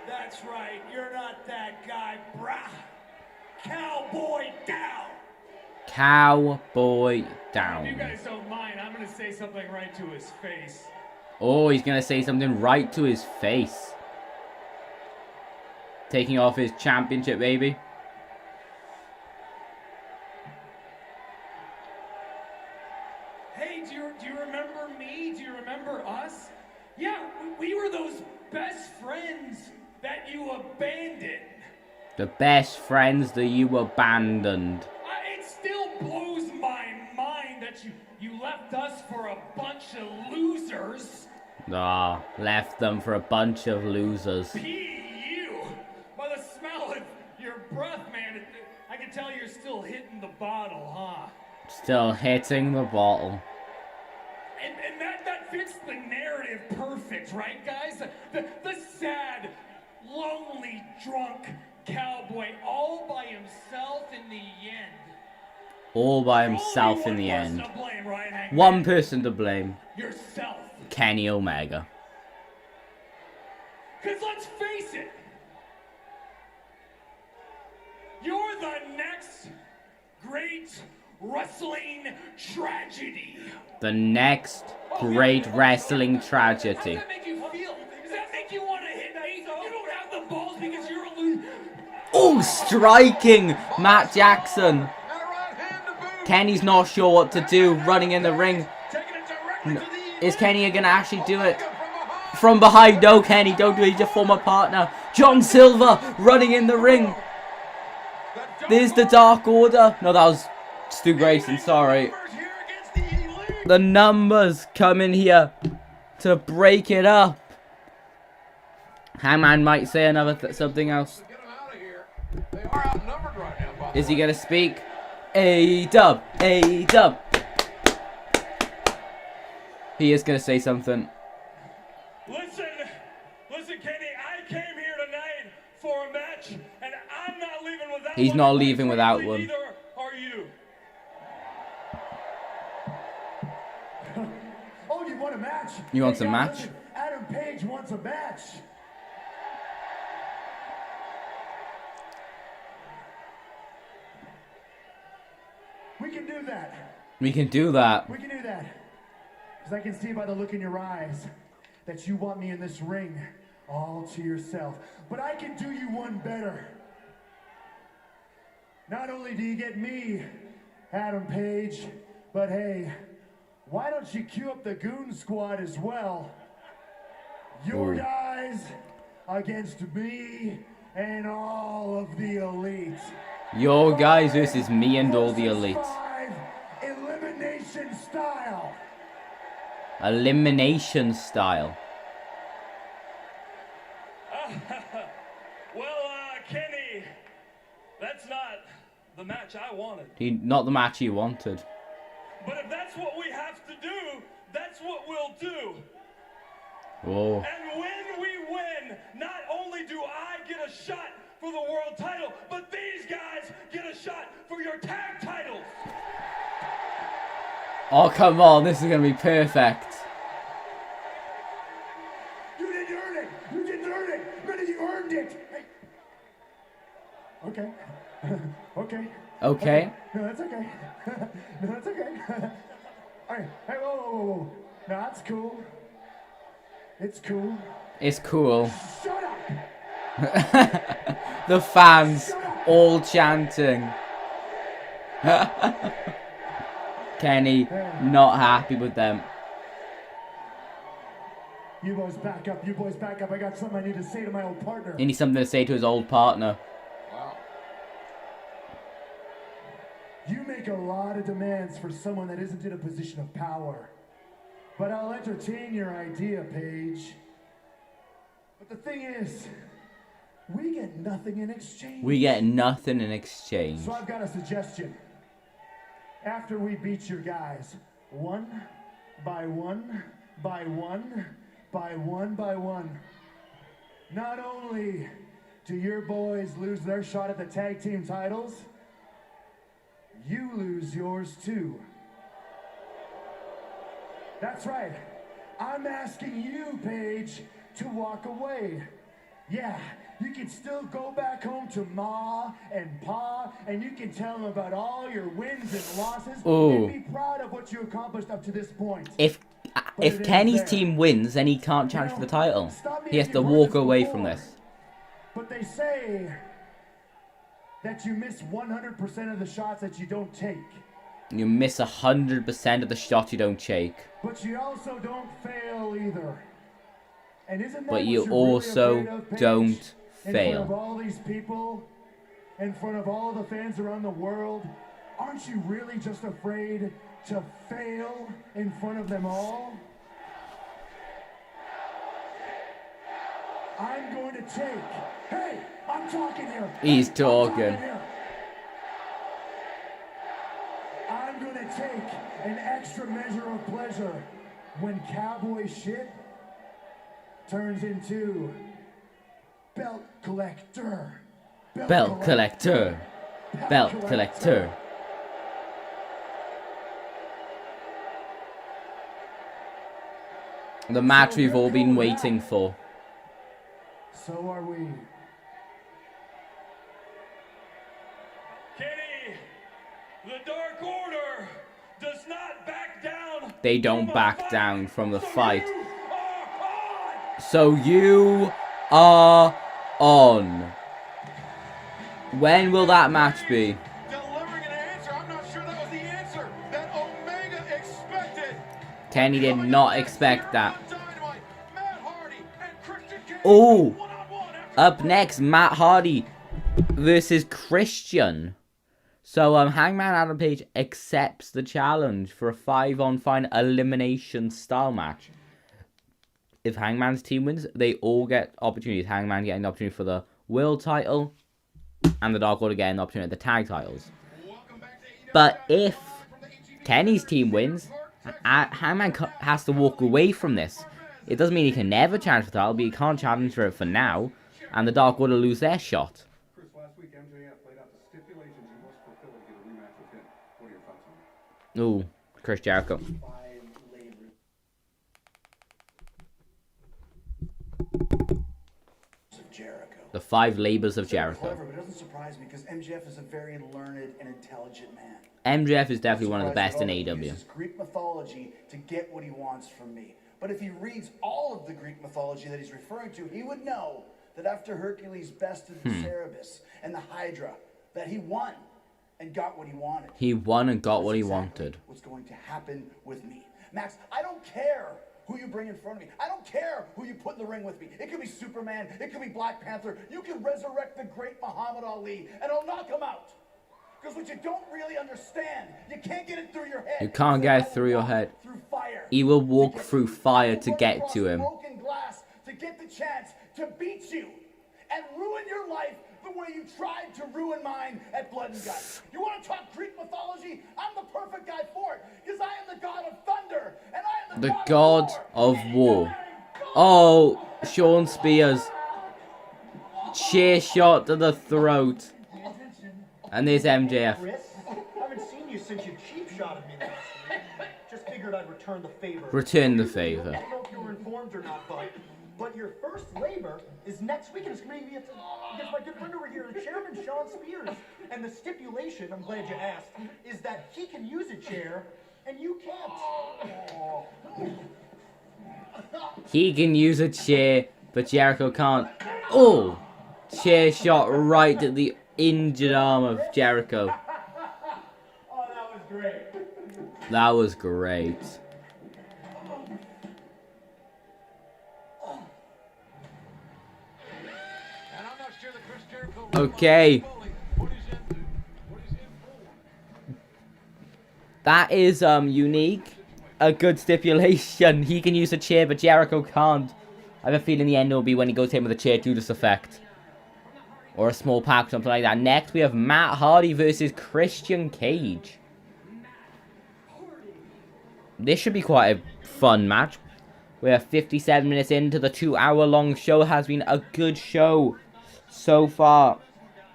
That's right, you're not that guy, brah. Cowboy down. Cowboy If you down. guys don't mind, I'm gonna say something right to his face. Oh, he's gonna say something right to his face. Taking off his championship, baby. Hey, do you remember me? Do you remember us? Yeah, we were those best friends that you abandoned. The best friends that you abandoned. It still blows my mind that you left us for a bunch of losers. Ah, left them for a bunch of losers. You! By the smell of your breath, man, I can tell you're still hitting the bottle, huh? Still hitting the bottle. And that fits the narrative perfect, right, guys? The sad, lonely, drunk cowboy all by himself in the end. All by himself in the end. Blame, right, one person to blame. Yourself. Kenny Omega. Because let's face it, you're the next great wrestling tragedy. The next great wrestling tragedy. How does that make you You don't have the balls because you're a loser. Oh, striking Matt Jackson. Kenny's not sure what to do, running in the ring. Is Kenny gonna actually do it? From behind, no, Kenny, don't do it, he's your former partner. John Silver running in the ring. There's the Dark Order. No, that was Stu Grayson, sorry. The numbers come in here to break it up. Hangman might say something else. Is he gonna speak? A-dub, A-dub. He is gonna say something. Listen, Kenny, I came here tonight for a match, and I'm not leaving without one. He's not leaving without one. Neither are you. Oh, you want a match? You want a match? Listen, Adam Page wants a match. We can do that. We can do that. We can do that. Because I can see by the look in your eyes that you want me in this ring all to yourself. But I can do you one better. Not only do you get me, Adam Page, but hey, why don't you cue up the Goon Squad as well? Your guys against me and all of the elite. Your guys versus me and all the elite. Elimination style. Elimination style. Kenny, that's not the match I wanted. Not the match he wanted. But if that's what we have to do, that's what we'll do. Oh. And when we win, not only do I get a shot for the world title, but these guys get a shot for your tag titles. Oh, come on. This is going to be perfect. You didn't earn it. You didn't earn it. None of you earned it. Hey. Okay. Okay. Okay. No, that's okay. No, that's okay. All right. Hey, whoa. No, that's cool. It's cool. It's cool. Shut up. The fans all chanting. Kenny not happy with them. You boys back up. You boys back up. I got something I need to say to my old partner. He needs something to say to his old partner. You make a lot of demands for someone that isn't in a position of power. But I'll entertain your idea, Paige. But the thing is, we get nothing in exchange. We get nothing in exchange. So I've got a suggestion. After we beat your guys, one by one, by one, by one, by one, not only do your boys lose their shot at the tag team titles, you lose yours too. That's right. I'm asking you, Paige, to walk away. Yeah, you can still go back home to Ma and Pa, and you can tell them about all your wins and losses, and be proud of what you accomplished up to this point. If Kenny's team wins, then he can't challenge for the title. He has to walk away from this. But they say that you miss 100% of the shots that you don't take. You miss 100% of the shots you don't take. But you also don't fail either. And isn't that But you what you're also really afraid of, Paige? don't In fail. front of all these people, in front of all the fans around the world, aren't you really just afraid to fail in front of them all? I'm going to take. Hey, I'm talking here. He's I'm talking. here. I'm going to take an extra measure of pleasure when cowboy shit turns into belt collector. Belt collector. Belt collector. The match we've all been waiting for. So are we. Kenny, the Dark Order does not back down. They don't back down from the fight. You are on. So you are on. When will that match be? Delivering an answer. I'm not sure that was the answer that Omega expected. Kenny did not expect that. Dynamite, Matt Hardy and Christian Cage Oh, one-on-one after up next, Matt Hardy versus Christian. So Hangman Adam Page accepts the challenge for a 5-on-5 elimination style match. If Hangman's team wins, they all get opportunities. Hangman getting the opportunity for the world title, and the Dark Order getting the opportunity at the tag titles. But if Kenny's team wins, Hangman has to walk away from this. It doesn't mean he can never challenge for the title, but he can't challenge for it for now, and the Dark Order lose their shot. Chris, last week MJF laid out the stipulations you must fulfill to get a rematch with him. What are your thoughts on that? Ooh, Chris Jericho. The 5 labors of Jericho. Clever, but it doesn't surprise me because MJF is a very learned and intelligent man. MJF is definitely one of the best in AEW. He uses Greek mythology to get what he wants from me. But if he reads all of the Greek mythology that he's referring to, he would know that after Hercules bested the Cerberus and the Hydra, that he won and got what he wanted. He won and got what he wanted. What's going to happen with me? Max, I don't care who you bring in front of me. I don't care who you put in the ring with me. It could be Superman. It could be Black Panther. You can resurrect the great Muhammad Ali, and I'll knock him out. Because what you don't really understand, you can't get it through your head. You can't get it through your head. Through fire. He will walk through fire to get to him. Broken glass to get the chance to beat you and ruin your life the way you tried to ruin mine at Blood and Guts. You want to talk Greek mythology? I'm the perfect guy for it, because I am the god of thunder, and I am The god of war. Oh, Sean Spears. Chair shot to the throat. And there's MJF. Chris, I haven't seen you since you cheap shot at me last week. Just figured I'd return the favor. Return the favor. I don't know if you were informed or not, but your first labor is next week, and it's going to be against my good friend over here, the chairman, Sean Spears. And the stipulation, I'm glad you asked, is that he can use a chair, and you can't. He can use a chair, but Jericho can't. Oh! Chair shot right at the injured arm of Jericho. Oh, that was great. That was great. Okay. That is unique. A good stipulation. He can use a chair, but Jericho can't. I have a feeling the end will be when he goes in with a chair to this effect. Or a small pack, something like that. Next, we have Matt Hardy versus Christian Cage. This should be quite a fun match. We are 57 minutes into the 2-hour-long show. It has been a good show so far.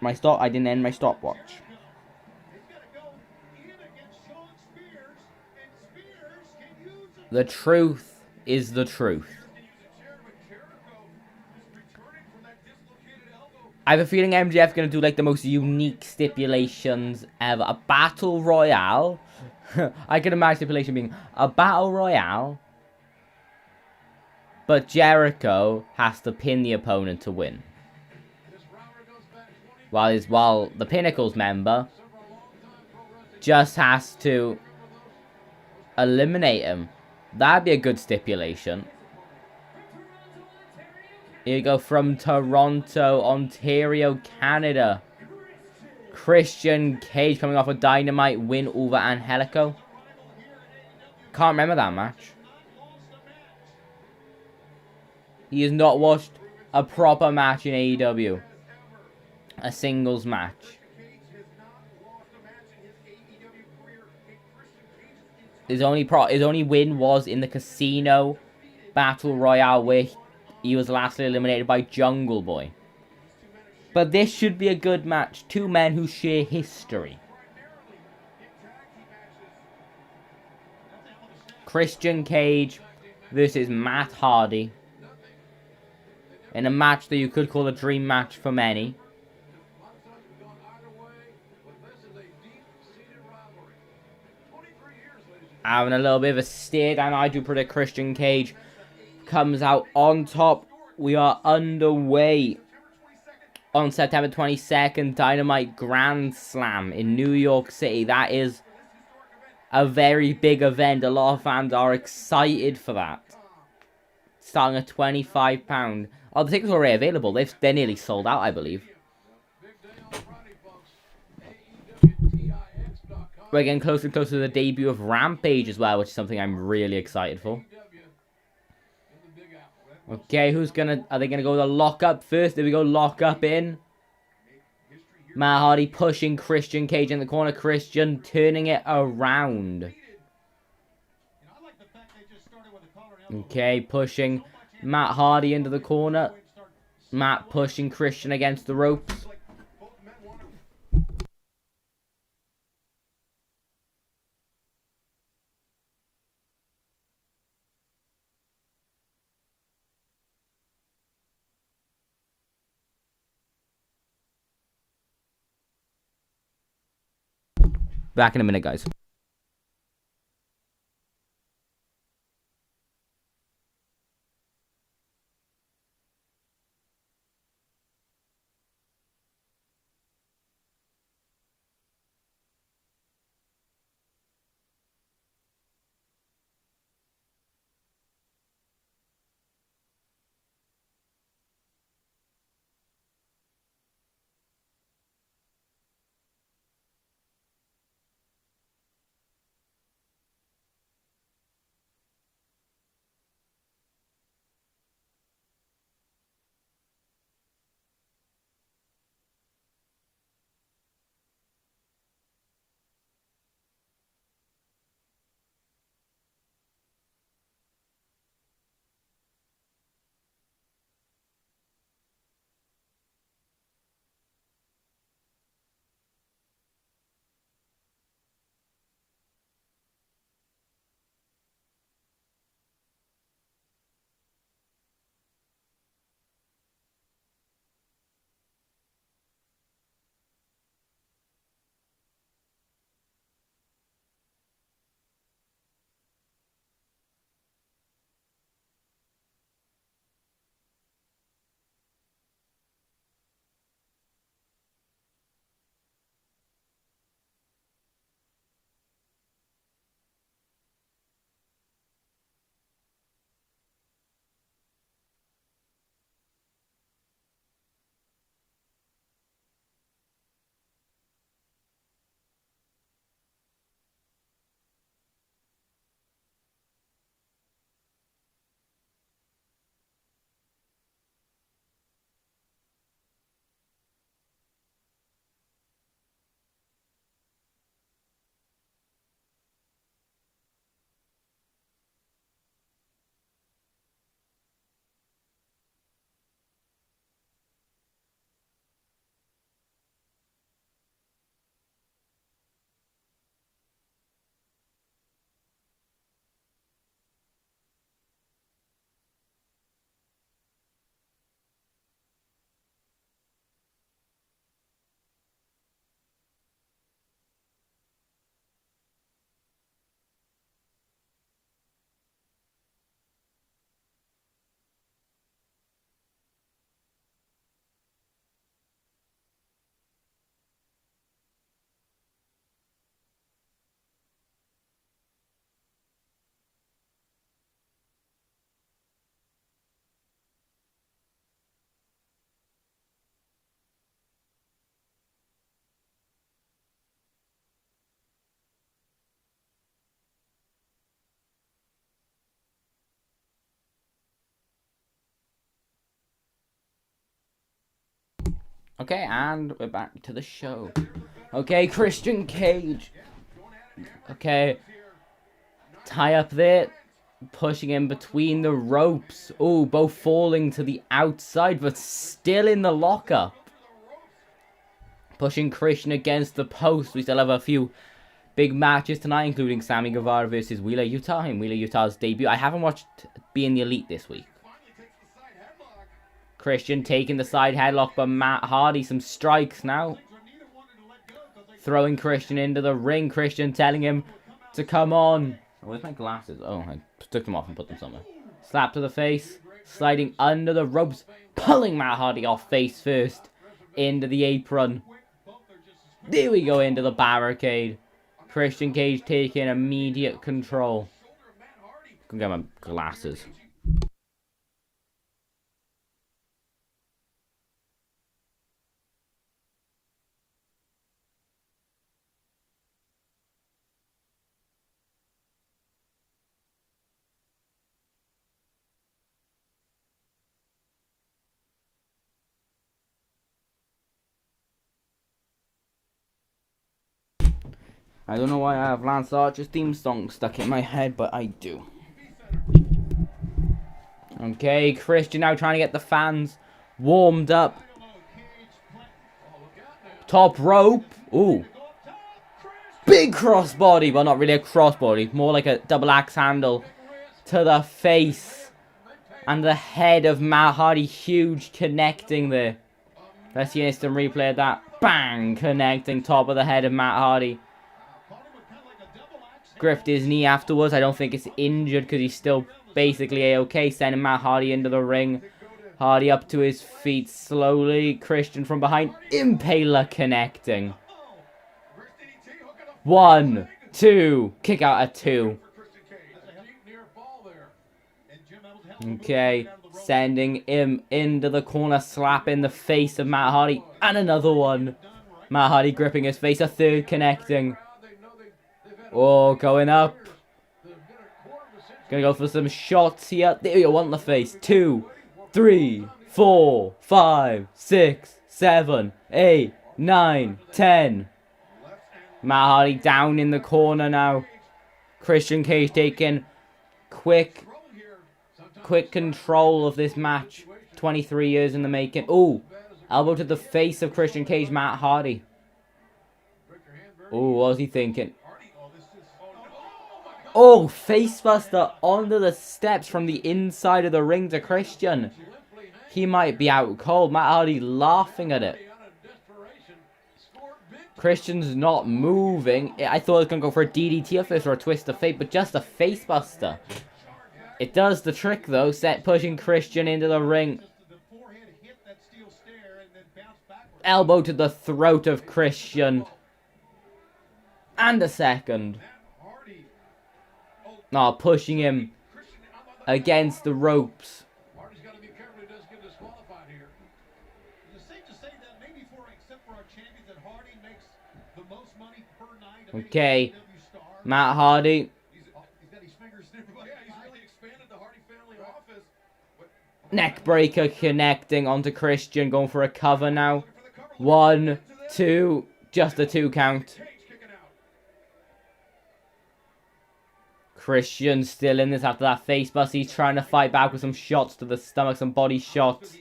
I didn't end my stopwatch. The truth is the truth. I have a feeling MJF's going to do like the most unique stipulations ever. A battle royale. I can imagine stipulation being a battle royale. But Jericho has to pin the opponent to win. While the Pinnacles member just has to eliminate him. That'd be a good stipulation. Here you go, from Toronto, Ontario, Canada. Christian Cage coming off a Dynamite win over Angelico. Can't remember that match. He has not watched a proper match in AEW. A singles match. His only win was in the Casino Battle Royale where he was lastly eliminated by Jungle Boy. But this should be a good match. Two men who share history. Christian Cage versus Matt Hardy. In a match that you could call a dream match for many. Having a little bit of a stare down. I do predict Christian Cage comes out on top we are underway on September 22nd, Dynamite Grand Slam in New York City. That is a very big event. A lot of fans are excited for that. Starting at £25. Oh, the tickets are already available. They're nearly sold out, I believe. We're getting closer and closer to the debut of Rampage as well, which is something I'm really excited for. Okay, are they gonna go the lock up first? There we go, lock up in. Matt Hardy pushing Christian Cage in the corner. Christian turning it around. Okay, pushing Matt Hardy into the corner. Matt pushing Christian against the ropes. Back in a minute, guys. Okay, and we're back to the show. Okay, Christian Cage. Okay. Tie up there. Pushing him between the ropes. Oh, both falling to the outside, but still in the lockup. Pushing Christian against the post. We still have a few big matches tonight, including Sammy Guevara versus Wheeler Yuta in Wheeler Yuta's debut. I haven't watched Being the Elite this week. Christian taking the side headlock, but Matt Hardy some strikes now. Throwing Christian into the ring. Christian telling him to come on. Where's my glasses? Oh, I took them off and put them somewhere. Slap to the face. sliding under the ropes, pulling Matt Hardy off face first into the apron. There we go, into the barricade. Christian Cage taking immediate control. Go get my glasses. I don't know why I have Lance Archer's theme song stuck in my head, but I do. Okay, Christian now trying to get the fans warmed up. Top rope. Ooh. Big crossbody, but not really a crossbody. More like a double axe handle to the face. And the head of Matt Hardy, huge, connecting there. Let's see an instant replay of that. Bang! Connecting top of the head of Matt Hardy. Gripped his knee afterwards. I don't think it's injured because he's still basically A-okay. Sending Matt Hardy into the ring. Hardy up to his feet slowly. Christian from behind. Impaler connecting. 1, 2. Kick out at 2. Okay. Sending him into the corner. Slapping the face of Matt Hardy. And another one. Matt Hardy gripping his face. A third connecting. Oh, going up. Gonna go for some shots here. There you want the face. 2, 3, 4, 5, 6, 7, 8, 9, 10. Matt Hardy down in the corner now. Christian Cage taking quick control of this match. 23 years in the making. Oh, elbow to the face of Christian Cage, Matt Hardy. Oh, what was he thinking? Oh, facebuster onto the steps from the inside of the ring to Christian. He might be out cold. Matt Hardy laughing at it. Christian's not moving. I thought it was going to go for a DDT first or a twist of fate, but just a facebuster. It does the trick though, pushing Christian into the ring. Elbow to the throat of Christian. And a second. No, pushing him against the ropes. Okay, Matt Hardy. Neckbreaker connecting onto Christian, going for a cover now. 1, 2, just a 2 count. Christian still in this after that face bust. He's trying to fight back with some shots to the stomach, some body shots.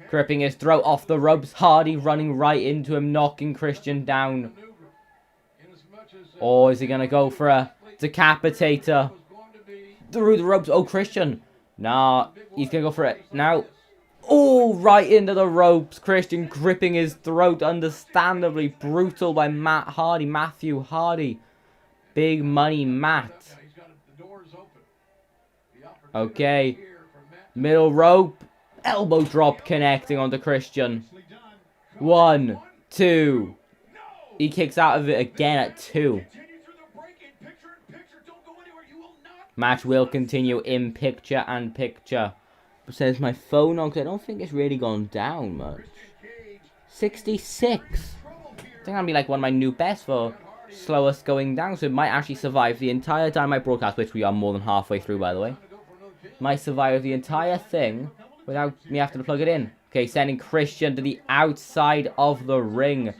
Gripping his throat off the ropes. Hardy running right into him, knocking Christian down. Or is he going to go for a decapitator? Through the ropes. Oh, Christian. Nah, he's going to go for it now. Oh, right into the ropes. Christian gripping his throat. Understandably brutal by Matt Hardy. Matthew Hardy. Big money Matt. Okay. Middle rope. Elbow drop connecting onto Christian. 1, 2. He kicks out of it again at 2. Match will continue in picture and picture. It says my phone on because I don't think it's really gone down much. 66. I think that'll be like one of my new bests for slowest going down. So it might actually survive the entire Dynamite broadcast, which we are more than halfway through, by the way. Might survive the entire thing without me having to plug it in. Okay, sending Christian to the outside of the ring.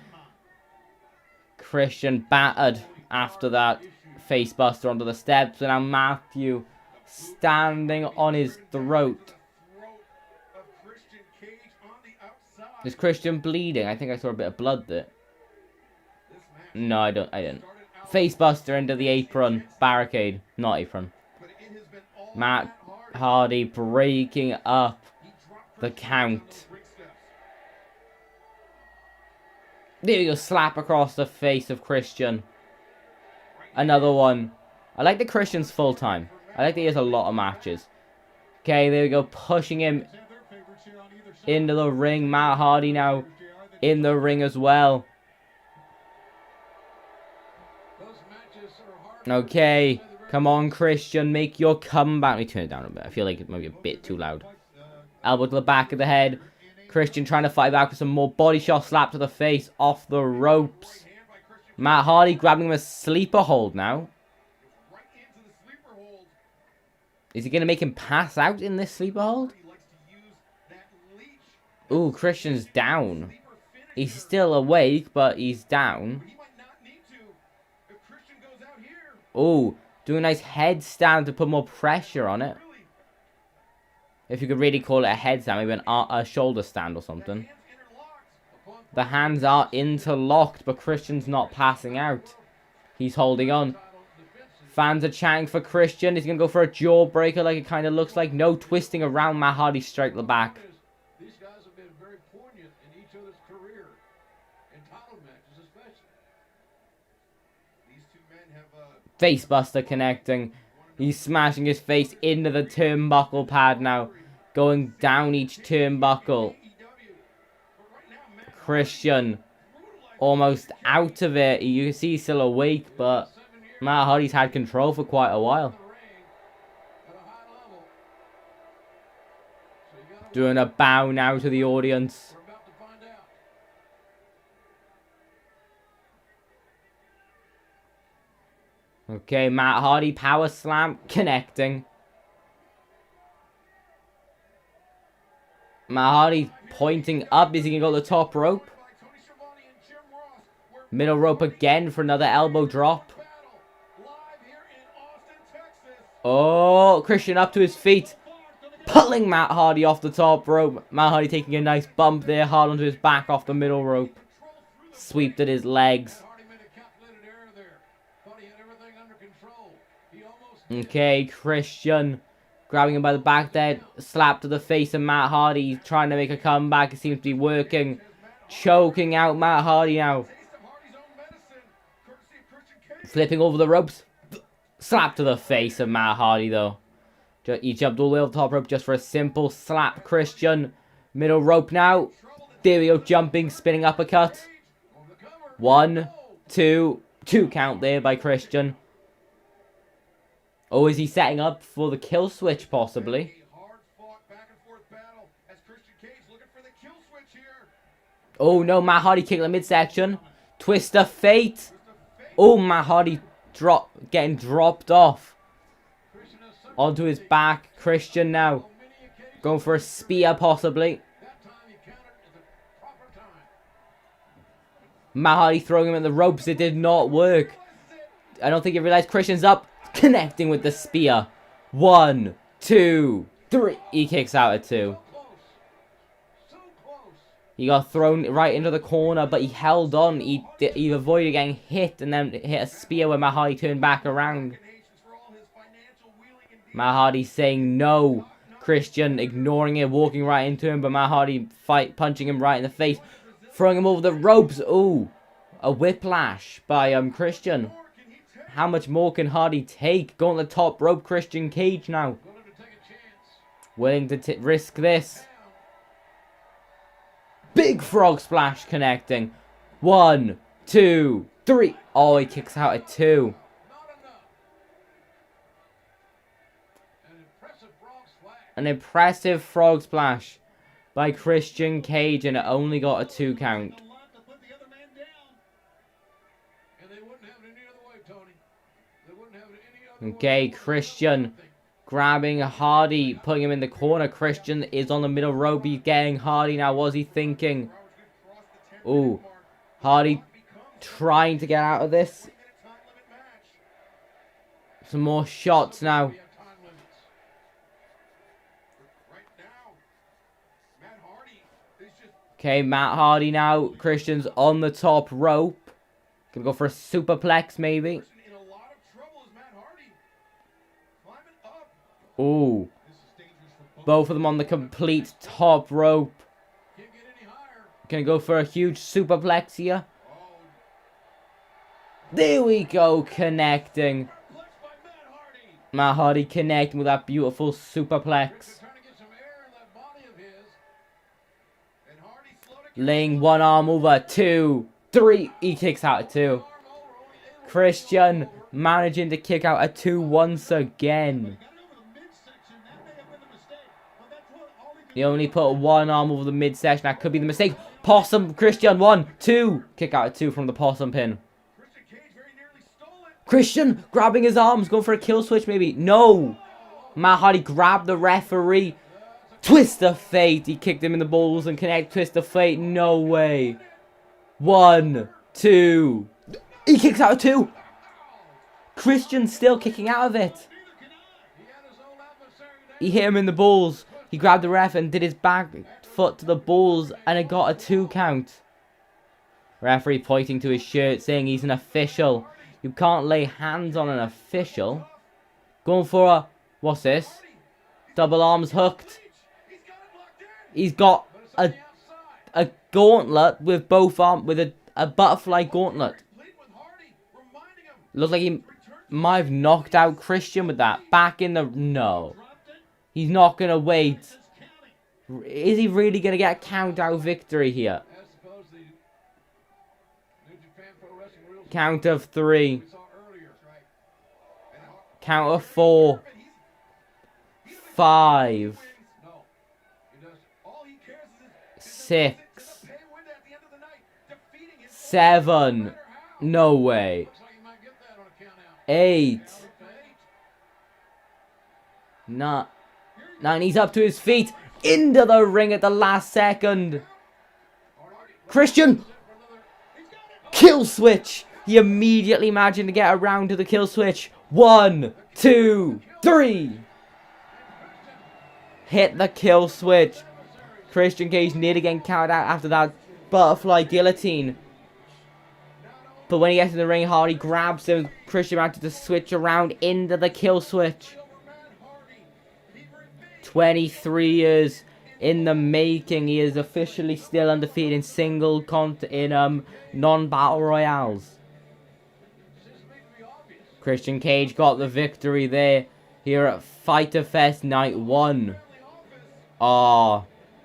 Christian battered after that facebuster onto the steps. And now Matthew standing on his throat. Is Christian bleeding? I think I saw a bit of blood there. No, I didn't. Facebuster into the apron. Barricade. Not apron. Matt Hardy breaking up the count. There you go. Slap across the face of Christian. Another one. I like the Christian's full time. I like that he has a lot of matches. Okay, there we go. Pushing him into the ring. Matt Hardy now in the ring as well. Okay, come on, Christian, make your comeback. Let me turn it down a bit. I feel like it might be a bit too loud. Elbow to the back of the head. Christian trying to fight back with some more body shot. Slap to the face. Off the ropes. Matt Hardy grabbing him a sleeper hold now. Is he going to make him pass out in this sleeper hold? Ooh, Christian's down. He's still awake, but he's down. Ooh, doing a nice headstand to put more pressure on it. If you could really call it a headstand, maybe a shoulder stand or something. The hands are interlocked, but Christian's not passing out. He's holding on. Fans are chanting for Christian. He's going to go for a jawbreaker like it kind of looks like. No twisting around. Matt Hardy straight to the back. These guys have been very poignant in each other's career. In title matches especially. These two men have Facebuster connecting. He's smashing his face into the turnbuckle pad now. Going down each turnbuckle. Christian almost out of it. You can see he's still awake, but Matt Hardy's had control for quite a while. Doing a bow now to the audience. Okay, Matt Hardy power slam connecting. Matt Hardy pointing up. Is he going to go to the top rope? Middle rope again for another elbow drop. Oh, Christian up to his feet. Pulling Matt Hardy off the top rope. Matt Hardy taking a nice bump there. Hard onto his back off the middle rope. Sweeped at his legs. Okay, Christian grabbing him by the back there. Slap to the face of Matt Hardy. Trying to make a comeback. It seems to be working. Choking out Matt Hardy now. Flipping over the ropes. Slap to the face of Matt Hardy though. He jumped all the way off the top rope just for a simple slap. Christian. Middle rope now. There we go. Jumping, spinning uppercut. 1, 2. 2 count there by Christian. Oh, is he setting up for the kill switch possibly? Oh no, Matt Hardy kick in the midsection. Twist of fate. Oh, Matt Hardy getting dropped off. Onto his back. Christian now. Going for a spear possibly. Matt Hardy throwing him in the ropes. It did not work. I don't think he realized Christian's up. Connecting with the spear. 1, 2, 3. He kicks out at 2. He got thrown right into the corner, but he held on. He avoided getting hit and then hit a spear when Matt Hardy turned back around. Matt Hardy saying no. Christian ignoring it, walking right into him, but Matt Hardy punching him right in the face. Throwing him over the ropes. Ooh, a whiplash by Christian. How much more can Hardy take? Going to the top rope, Christian Cage now. Willing to risk this. Big frog splash connecting. 1, 2, 3. Oh, he kicks out at 2. An impressive frog splash by Christian Cage, and it only got a 2 count. Okay, Christian grabbing Hardy, putting him in the corner. Christian is on the middle rope. He's getting Hardy now. What's he thinking? Ooh, Hardy trying to get out of this. Some more shots now. Okay, Matt Hardy now. Christian's on the top rope. Gonna go for a superplex maybe. Ooh. Both of them on the complete top rope. Gonna go for a huge superplex here. There we go, connecting. Matt Hardy connecting with that beautiful superplex. Laying one arm over, 2, 3. He kicks out at 2. Christian managing to kick out at 2 once again. He only put one arm over the midsection. That could be the mistake. Possum, Christian, 1, 2. Kick out at 2 from the possum pin. Christian grabbing his arms, going for a kill switch maybe. No. Matt Hardy grabbed the referee. Twist of fate. He kicked him in the balls and connect. Twist of fate. No way. 1, 2. He kicks out at 2. Christian still kicking out of it. He hit him in the balls. He grabbed the ref and did his back foot to the balls, and it got a 2 count. Referee pointing to his shirt saying he's an official. You can't lay hands on an official. Going for a, what's this? Double arms hooked. He's got a gauntlet with both arms, with a butterfly gauntlet. Looks like he might have knocked out Christian with that. Back in the, no. He's not going to wait. Is he really going to get a count out victory here? Count of 3. Count of 4. 5. 6. 7. No way. 8. 9. He's up to his feet. Into the ring at the last second. Christian. Kill switch. He immediately managed to get around to the kill switch. 1, 2, 3. Hit the kill switch. Christian Cage nearly getting counted out after that butterfly guillotine. But when he gets in the ring, Hardy grabs him. Christian managed to switch around into the kill switch. 23 years in the making. He is officially still undefeated in non-battle royales. Christian Cage got the victory there here at Fyter Fest Night 1.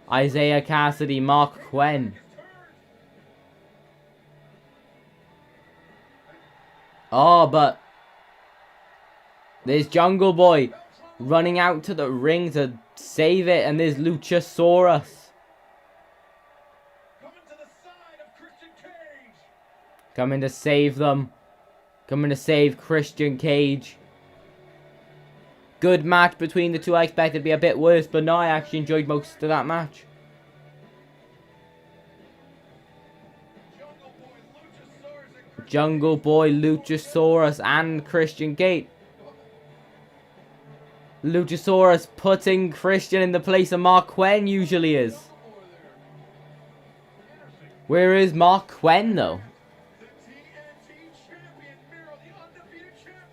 Isaiah Cassidy, Mark Quinn. But there's Jungle Boy running out to the ring to save it, and there's Luchasaurus coming to save them. Coming to save Christian Cage. Good match between the two. I expected it to be a bit worse, but no, I actually enjoyed most of that match. Jungle Boy, Luchasaurus, and Christian Cage. Luchasaurus putting Christian in the place of Mark Quinn usually is. Where is Mark Quinn though?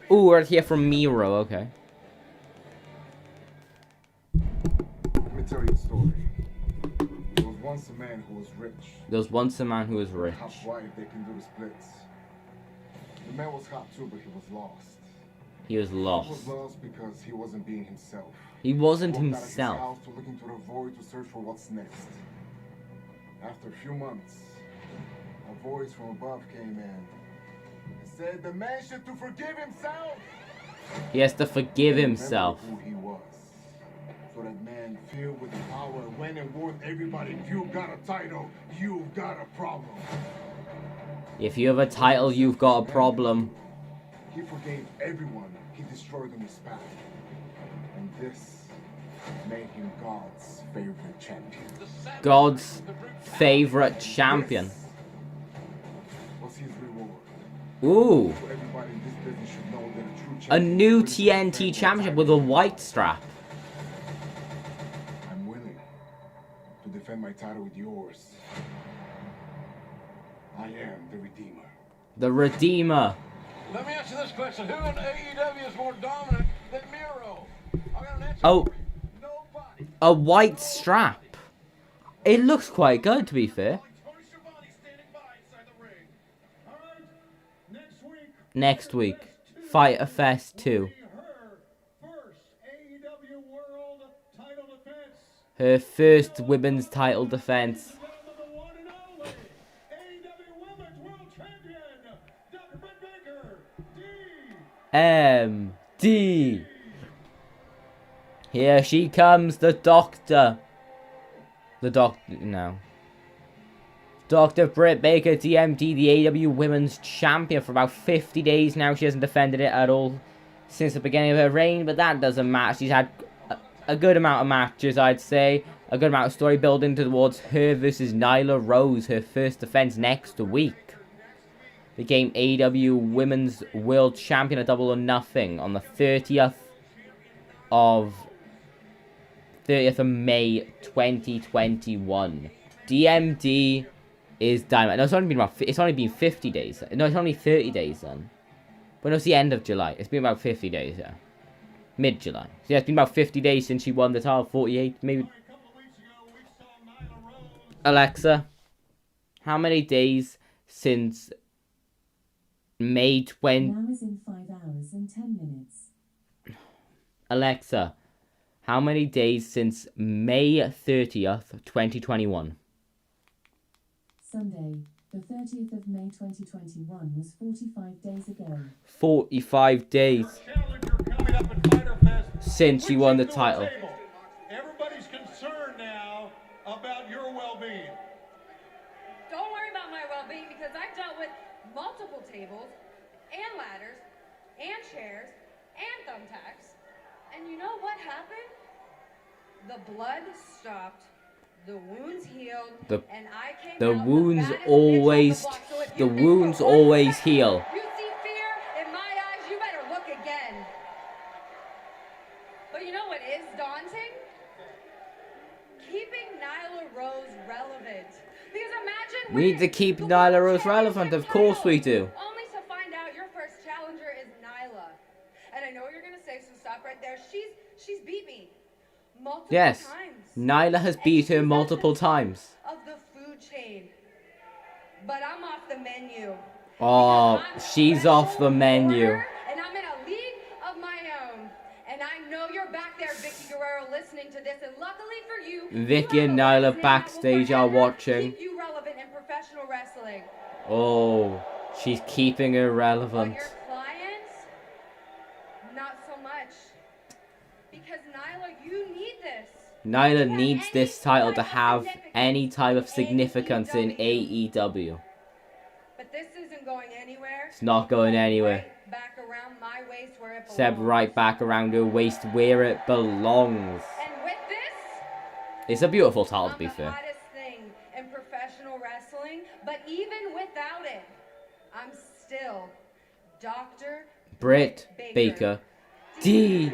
Ooh, we're here from Miro, okay. Let me tell you a story. There was once a man who was rich. There was once a man who was rich. Half wife, they can do the splits. The man was hot too, but he was lost. He was lost. He was lost because he wasn't being himself. He wasn't Walked out of himself. his house to look into the void to search for what's next. After a few months, a voice from above came in. It said the man should to forgive himself. He has to forgive himself. Remember who he was. So that man, filled with the power, went and warned everybody, if you got a title, you've got a problem. If you have a title, you've got a problem. He forgave everyone he destroyed on his path. And this made him God's favorite champion. God's favorite champion. This was his reward. Ooh. So everybody in this business should know that a true A champion new is TNT championship with a white strap. I'm willing to defend my title with yours. I am the Redeemer. The Redeemer. Let me ask you this question. Who in AEW is more dominant than Miro? I got an answer. Oh, Nobody. a white strap. It looks quite good, to be fair. Next week, Fyter Fest 2. Her first women's title defense. MD. Here she comes, the doctor. Dr. Britt Baker, DMD, the AEW Women's Champion for about 50 days now. She hasn't defended it at all since the beginning of her reign, but that doesn't matter. She's had a good amount of matches, I'd say. A good amount of story building towards her versus Nyla Rose, her first defense next week. Became AEW Women's World Champion at Double or Nothing on the 30th of May 2021. DMD is Dynamite. No, it's only been 50 days. No, it's only 30 days then. But no, it's the end of July. It's been about 50 days, yeah. Mid-July. So yeah, it's been about 50 days since she won the title. 48, maybe. Alexa, how many days since May 20... Now is in 5 hours and 10 minutes. Alexa, how many days since May 30th, 2021? Sunday, the 30th of May 2021 was 45 days ago. 45 days since she won the title. Everybody's concerned now about your well-being. Don't worry about my well-being because I've dealt with multiple tables and ladders and chairs and thumbtacks. And you know what happened? The blood stopped. The wounds healed, and I came the out wounds the baddest always, bitch on the block. So if the you think wounds for one always second heal. You see fear in my eyes, you better look again. But you know what is daunting? Keeping Nyla Rose relevant. Because imagine We need to keep Nyla Rose relevant, of course we do. Only to find out your first challenger is Nyla. And I know what you're gonna say, so stop right there. She's beat me. Multiple Yes, times. Nyla has beat her multiple times. Of the food chain. But I'm off the menu. Oh, she's off the menu. And I'm in a league of my own. And I know you're back there, Vicky Guerrero, listening to this. And luckily for you, Vicky and Nyla backstage are watching. Keep you relevant in professional wrestling. Oh, she's keeping her But relevant. your clients, not so much. Because Nyla, you need this. Nyla needs this title to have any type of significance in AEW. But this isn't going anywhere. It's not going anywhere. Right back around my waist where it belongs. Except right back around her waist where it belongs. And with this, It's a beautiful title, to be I'm the fair. hottest thing in professional wrestling. But even without it, I'm still Dr. Britt Baker. DMD.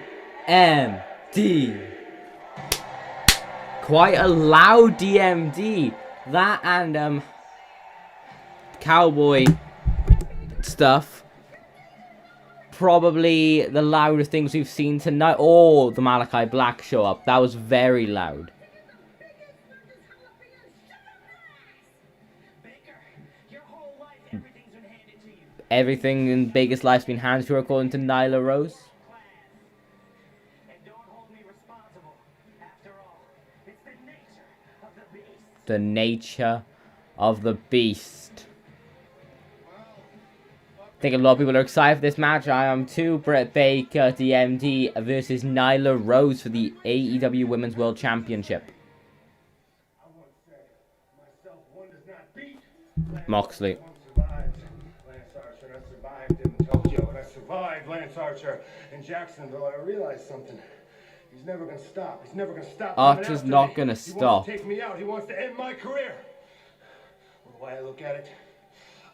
Quite a loud DMD. That and cowboy stuff. Probably the loudest things we've seen tonight. Oh, the Malachi Black show up. That was very loud. Everything in Baker's life's been handed to her, according to Nyla Rose. The nature of the beast. I think a lot of people are excited for this match. I am too. Britt Baker, DMD versus Nyla Rose for the AEW Women's World Championship. Moxley. I survived Lance Archer in Jacksonville. I realized something. He's never gonna stop. He's never gonna stop. Archer's not gonna stop. He wants to take me out. He wants to end my career. Well, the way I look at it,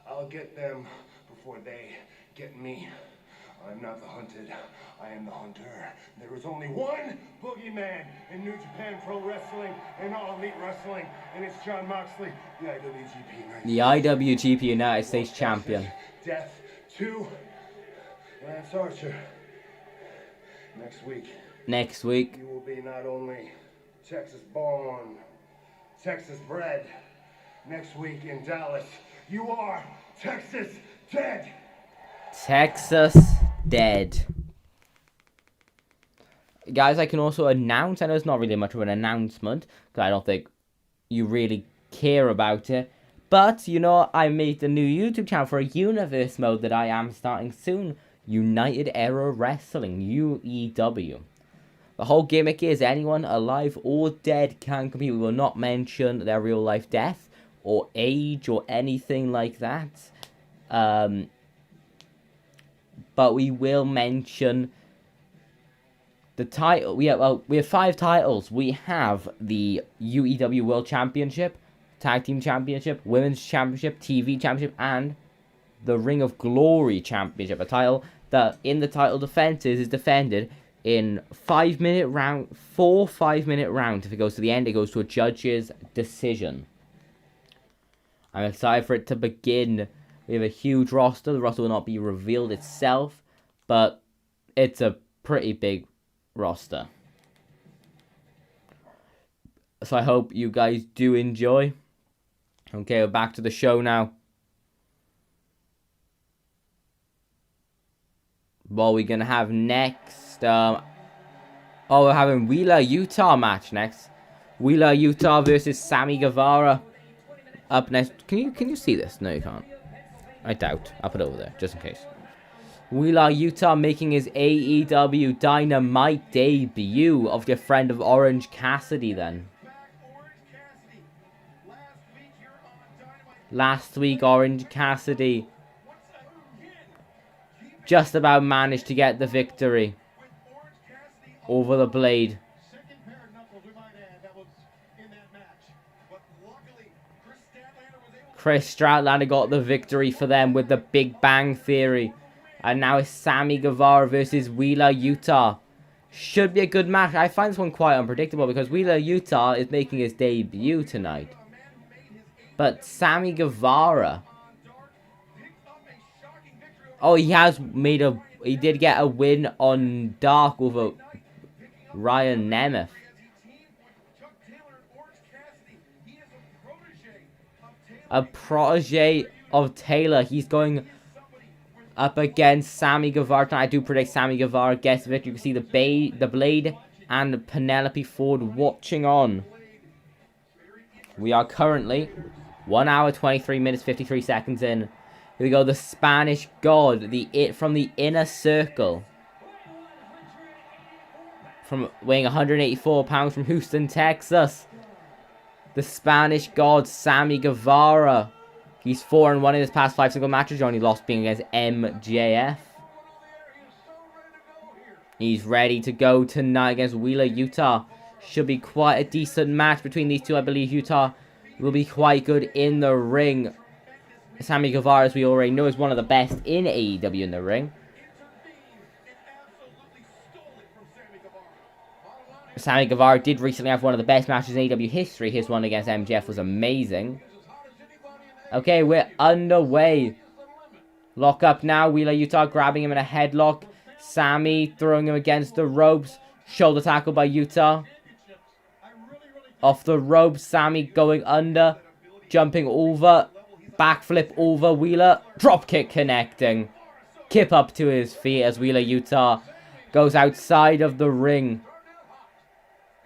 I'll get them before they get me. I'm not the hunted. I am the hunter. There is only one boogeyman in New Japan Pro Wrestling and All Elite Wrestling, and it's Jon Moxley, the IWGP. The IWGP United States Champion. Death to Lance Archer. Next week. You will be not only Texas born, Texas bred. Next week in Dallas, you are Texas dead. Texas dead. guys, I can also announce. I know it's not really much of an announcement, because I don't think you really care about it. But, you know, I made a new YouTube channel for a universe mode that I am starting soon. United Era Wrestling, UEW. The whole gimmick is anyone alive or dead can compete. We will not mention their real life death or age or anything like that. But we will mention the title. We have 5 titles. We have the UEW World Championship, Tag Team Championship, Women's Championship, TV Championship, and the Ring of Glory Championship. A title that in the title defenses is defended in 5-minute round, 4 5-minute rounds. If it goes to the end, it goes to a judge's decision. I'm excited for it to begin. We have a huge roster. The roster will not be revealed itself, but it's a pretty big roster. So I hope you guys do enjoy. Okay, we're back to the show now. What are we going to have next? We're having Wheeler Utah match next. Wheeler Utah versus Sammy Guevara. Up next. Can you see this? No, you can't. I doubt. I'll put it over there, just in case. Wheeler Utah making his AEW Dynamite debut of your friend of Orange Cassidy then. Last week, Orange Cassidy just about managed to get the victory over the Blade. Chris Statlander got the victory for them with the Big Bang Theory. And now it's Sammy Guevara versus Wheeler Utah. Should be a good match. I find this one quite unpredictable because Wheeler Utah is making his debut tonight. But Sammy Guevara... Oh, he did get a win on Dark over Ryan Nemeth. A protege of Taylor. He's going up against Sammy Guevara. I do predict Sammy Guevara gets the victory. You can see the Blade and Penelope Ford watching on. We are currently 1 hour, 23 minutes, 53 seconds in. Here we go. The Spanish God. From the Inner Circle. From weighing 184 pounds from Houston, Texas. The Spanish God, Sammy Guevara. He's 4-1 in his past 5 single matches. He only lost being against MJF. He's ready to go tonight against Wheeler Utah. Should be quite a decent match between these two. I believe Utah will be quite good in the ring. Sammy Guevara, as we already know, is one of the best in AEW in the ring. Sammy Guevara did recently have one of the best matches in AEW history. His one against MJF was amazing. Okay, we're underway. Lock up now. Wheeler Utah grabbing him in a headlock. Sammy throwing him against the ropes. Shoulder tackle by Utah. Off the ropes. Sammy going under. Jumping over. Backflip over Wheeler. Dropkick connecting. Kip up to his feet as Wheeler Utah goes outside of the ring.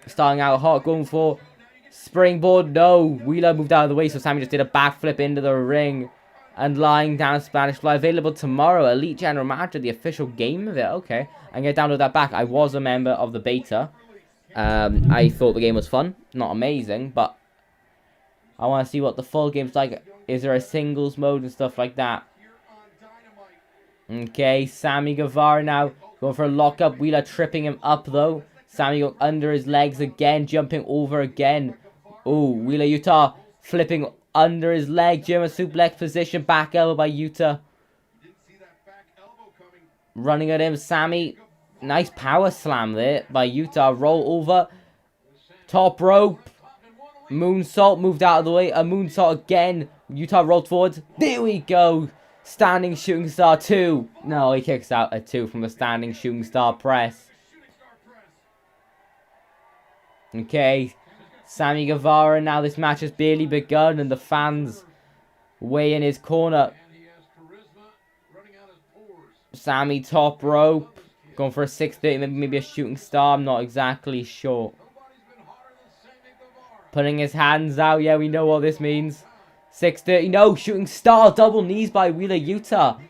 Starting out hot, going for springboard. No, Wheeler moved out of the way, so Sammy just did a backflip into the ring. And lying down Spanish Fly. Available tomorrow. Elite General Manager, the official game of it. Okay, I'm going to download that back. I was a member of the beta. I thought the game was fun. Not amazing, but I want to see what the full game's like. Is there a singles mode and stuff like that? Okay, Sammy Guevara now going for a lockup. Wheeler tripping him up though. Sammy going under his legs again, jumping over again. Oh, Wheeler Utah flipping under his leg. German suplex position, back elbow by Utah. Running at him, Sammy. Nice power slam there by Utah. Roll over. Top rope. Moonsault moved out of the way. A moonsault again. Utah rolled forward. There we go. Standing shooting star 2. No, he kicks out a 2 from the standing shooting star press. Okay. Sammy Guevara now. This match has barely begun and the fans way in his corner. Sammy top rope. Going for a 630, maybe a shooting star. I'm not exactly sure. Putting his hands out. Yeah, we know what this means. 630. No, shooting star. Double knees by Wheeler Yuta.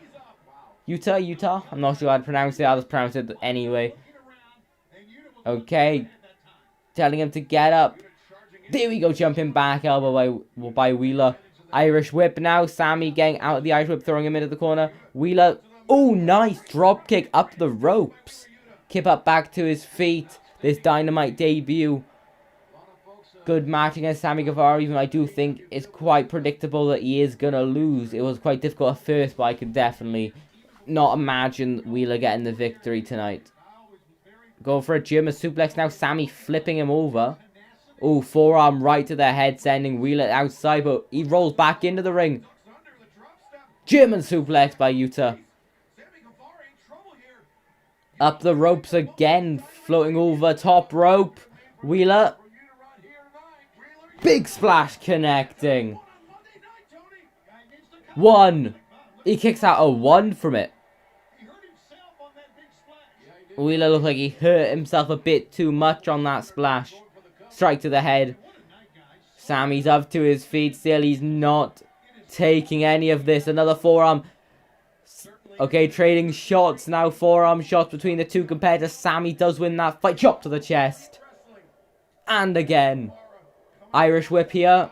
Utah. I'm not sure how to pronounce it. I'll just pronounce it anyway. Okay. Telling him to get up. There we go. Jumping back elbow by Wheeler. Irish whip now. Sammy getting out of the Irish whip. Throwing him into the corner. Wheeler. Oh, nice. Drop kick up the ropes. Kip up back to his feet. This Dynamite debut. Good match against Sammy Guevara. Even I do think it's quite predictable that he is going to lose. It was quite difficult at first, but I could definitely not imagine Wheeler getting the victory tonight. Go for a German suplex now. Sammy flipping him over. Oh, forearm right to the head, sending Wheeler outside, but he rolls back into the ring. German suplex by Yuta. Up the ropes again, floating over top rope. Wheeler. Big splash connecting. 1. He kicks out a 1 from it. Wheeler looked like he hurt himself a bit too much on that splash. Strike to the head. Sammy's up to his feet still. He's not taking any of this. Another forearm. Okay, trading shots now. Forearm shots between the two competitors. Sammy does win that fight. Chop to the chest. And again. Irish whip here.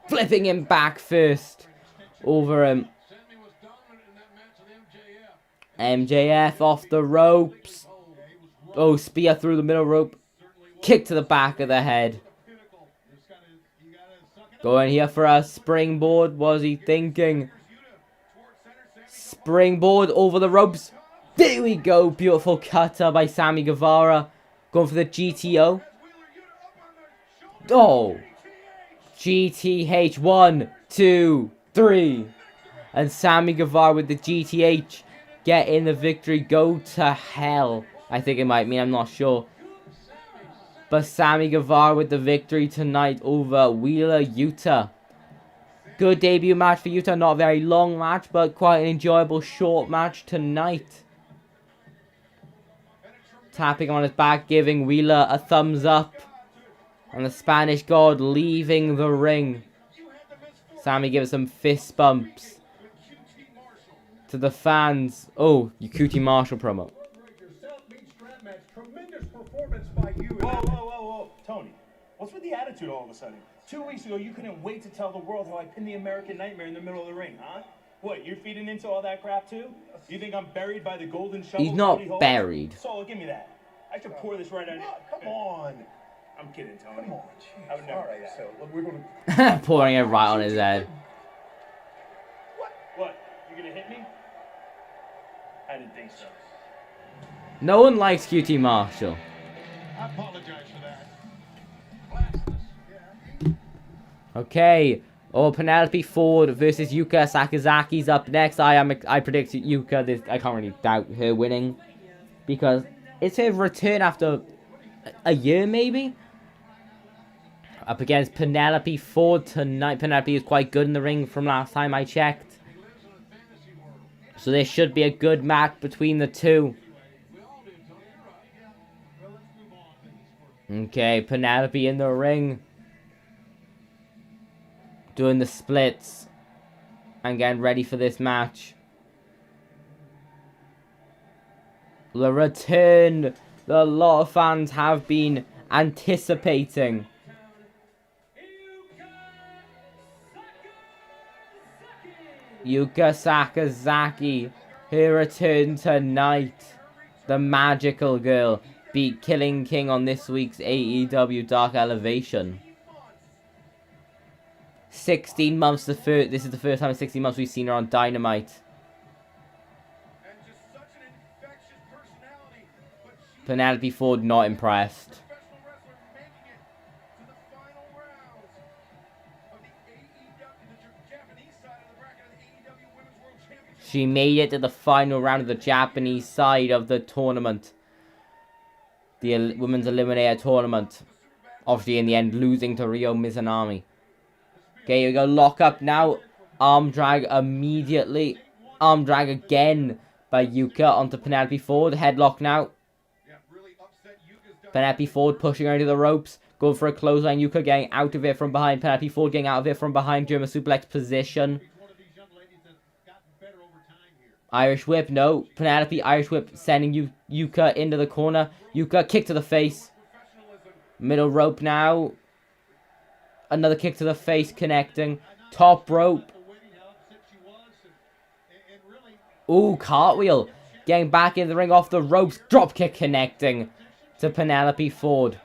Flipping him back first. Over him. MJF off the ropes. Oh, spear through the middle rope. Kick to the back of the head. Going here for a springboard. What was he thinking? Springboard over the ropes. There we go. Beautiful cutter by Sammy Guevara. Going for the GTO. Oh. GTH. 1, 2, 3. And Sammy Guevara with the GTH. Getting the victory. Go to hell. I think it might mean. I'm not sure. But Sammy Guevara with the victory tonight over Wheeler Yuta. Good debut match for Yuta. Not a very long match, but quite an enjoyable short match tonight. Tapping on his back, giving Wheeler a thumbs up. And the Spanish God leaving the ring. Sammy gives some fist bumps to the fans. Oh, you QT Marshall promo. Whoa. Tony, what's with the attitude all of a sudden? 2 weeks ago, you couldn't wait to tell the world how I pinned the American Nightmare in the middle of the ring, huh? What, you're feeding into all that crap too? You think I'm buried by the golden shovel? He's not buried. So, give me that. I should pour this right on. Come on. I'm kidding, Tony. Come on. I would never do that. So, we're going to... Pouring it right on his head. What? You're going to hit me? I didn't think so. No one likes QT Marshall. I apologize for that. Okay. Oh, Penelope Ford versus Yuka Sakazaki's up next. I predict Yuka. I can't really doubt her winning because it's her return after a year, maybe. Up against Penelope Ford tonight. Penelope is quite good in the ring from last time I checked. So this should be a good match between the two. Okay, Penelope in the ring. Doing the splits. And getting ready for this match. The return that a lot of fans have been anticipating. Yuka Sakazaki. Her return tonight. The magical girl. Beat Killing King on this week's AEW Dark Elevation. 16 months. This is the first time in 16 months we've seen her on Dynamite. Penelope Ford not impressed. She made it to the final round of the Japanese side of the tournament. The Women's Eliminator Tournament. Obviously, in the end, losing to Ryo Mizunami. Okay, here we go. Lock up now. Arm drag immediately. Arm drag again by Yuka onto Penelope Ford. Headlock now. Penelope Ford pushing her into the ropes. Going for a clothesline. Yuka getting out of it from behind. Penelope Ford getting out of it from behind. German suplex position. Irish whip. No. Penelope Irish whip sending Yuka into the corner. Yuka kick to the face. Middle rope now. Another kick to the face connecting. Top rope. Ooh, cartwheel. Getting back in the ring off the ropes. Drop kick connecting to Penelope Ford.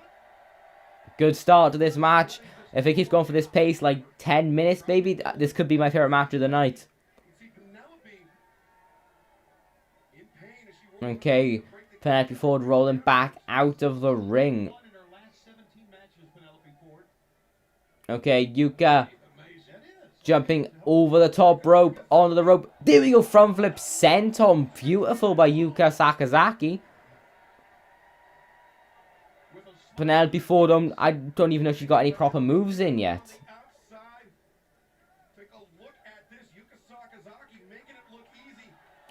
Good start to this match. If it keeps going for this pace, like 10 minutes maybe, this could be my favorite match of the night. Okay, Penelope Ford rolling back out of the ring. Okay, Yuka jumping over the top rope, onto the rope. There we go, front flip senton. Beautiful by Yuka Sakazaki. Penelope Ford, I don't even know if she got any proper moves in yet.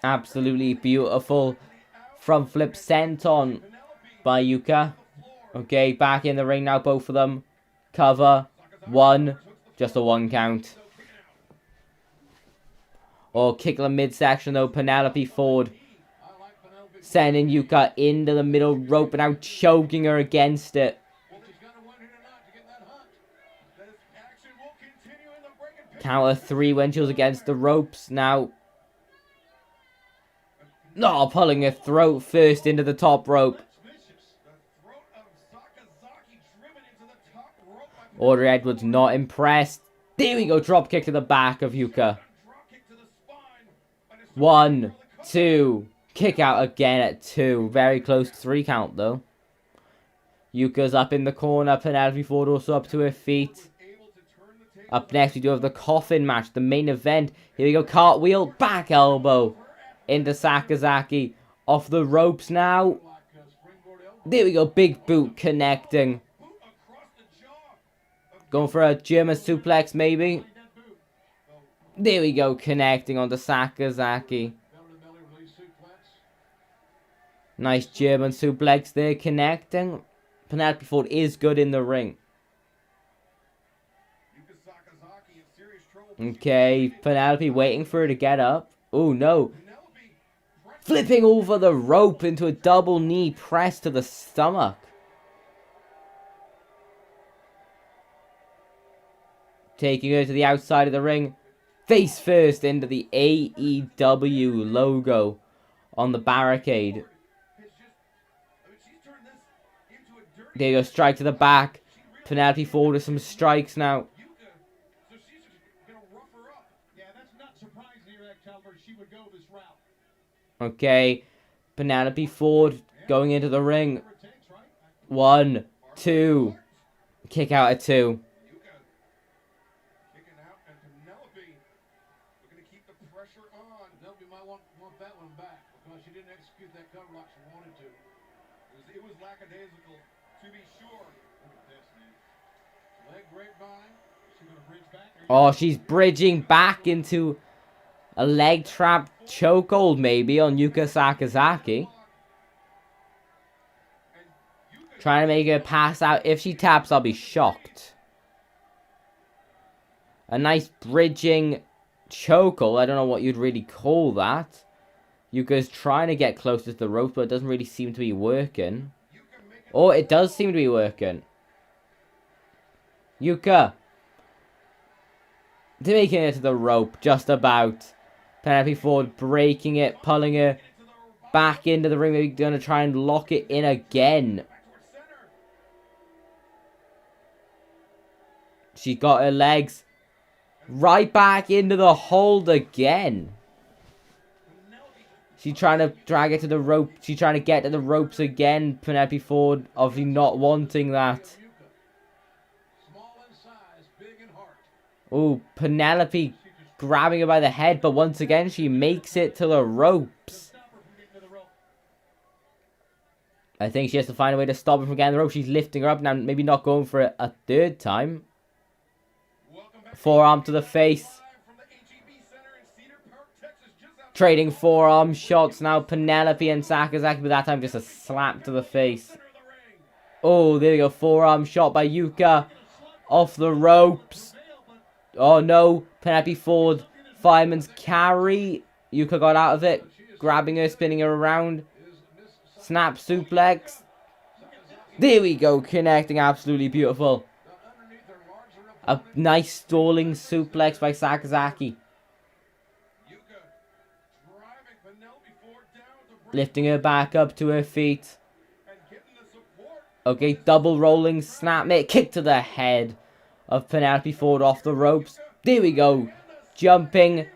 Absolutely beautiful front flip senton by Yuka. Okay, back in the ring now, both of them. Cover. One. Just a 1 count. Or kick to the midsection though. Penelope Ford sending Yuka into the middle rope and now choking her against it. Count of 3 when she was against the ropes. Now, no, pulling her throat first into the top rope. Audrey Edwards not impressed. There we go, drop kick to the back of Yuka. 1, 2, kick out again at 2. Very close to 3 count though. Yuka's up in the corner. Penelope Ford also up to her feet. Up next we do have the coffin match, the main event. Here we go, cartwheel, back elbow into Sakazaki. Off the ropes now. There we go, big boot connecting. Going for a German suplex maybe. There we go, connecting onto Sakazaki. Nice German suplex there, connecting. Penelope Ford is good in the ring. Okay, Penelope waiting for her to get up. Oh no. Flipping over the rope into a double knee press to the stomach. Taking her to the outside of the ring. Face first into the AEW logo on the barricade. There you go, strike to the back. Penelope Ford with some strikes now. Okay, Penelope Ford going into the ring. 1, 2, kick out at 2. Oh, she's bridging back into a leg trap chokehold maybe on Yuka Sakazaki. Trying to make her pass out. If she taps, I'll be shocked. A nice bridging chokehold. I don't know what you'd really call that. Yuka's trying to get closer to the rope, but it doesn't really seem to be working. Oh, it does seem to be working. Yuka. They're making it to the rope, just about. Penelope Ford breaking it, pulling her back into the ring. Maybe going to try and lock it in again. She's got her legs right back into the hold again. She's trying to drag it to the rope. She's trying to get to the ropes again. Penelope Ford obviously not wanting that. Oh, Penelope grabbing her by the head, but once again she makes it to the ropes. I think she has to find a way to stop her from getting the rope. She's lifting her up now, maybe not going for it a third time. Forearm to the face. Trading forearm shots now. Penelope and Sakazaki, but that time just a slap to the face. Oh, there we go. Forearm shot by Yuka. Off the ropes. Oh no. Penelope Ford. Fireman's carry. Yuka got out of it. Grabbing her, spinning her around. Snap suplex. There we go. Connecting. Absolutely beautiful. A nice stalling suplex by Sakazaki. Lifting her back up to her feet. Okay, double rolling snap mate. Kick to the head of Penelope Ford off the ropes. There we go. Jumping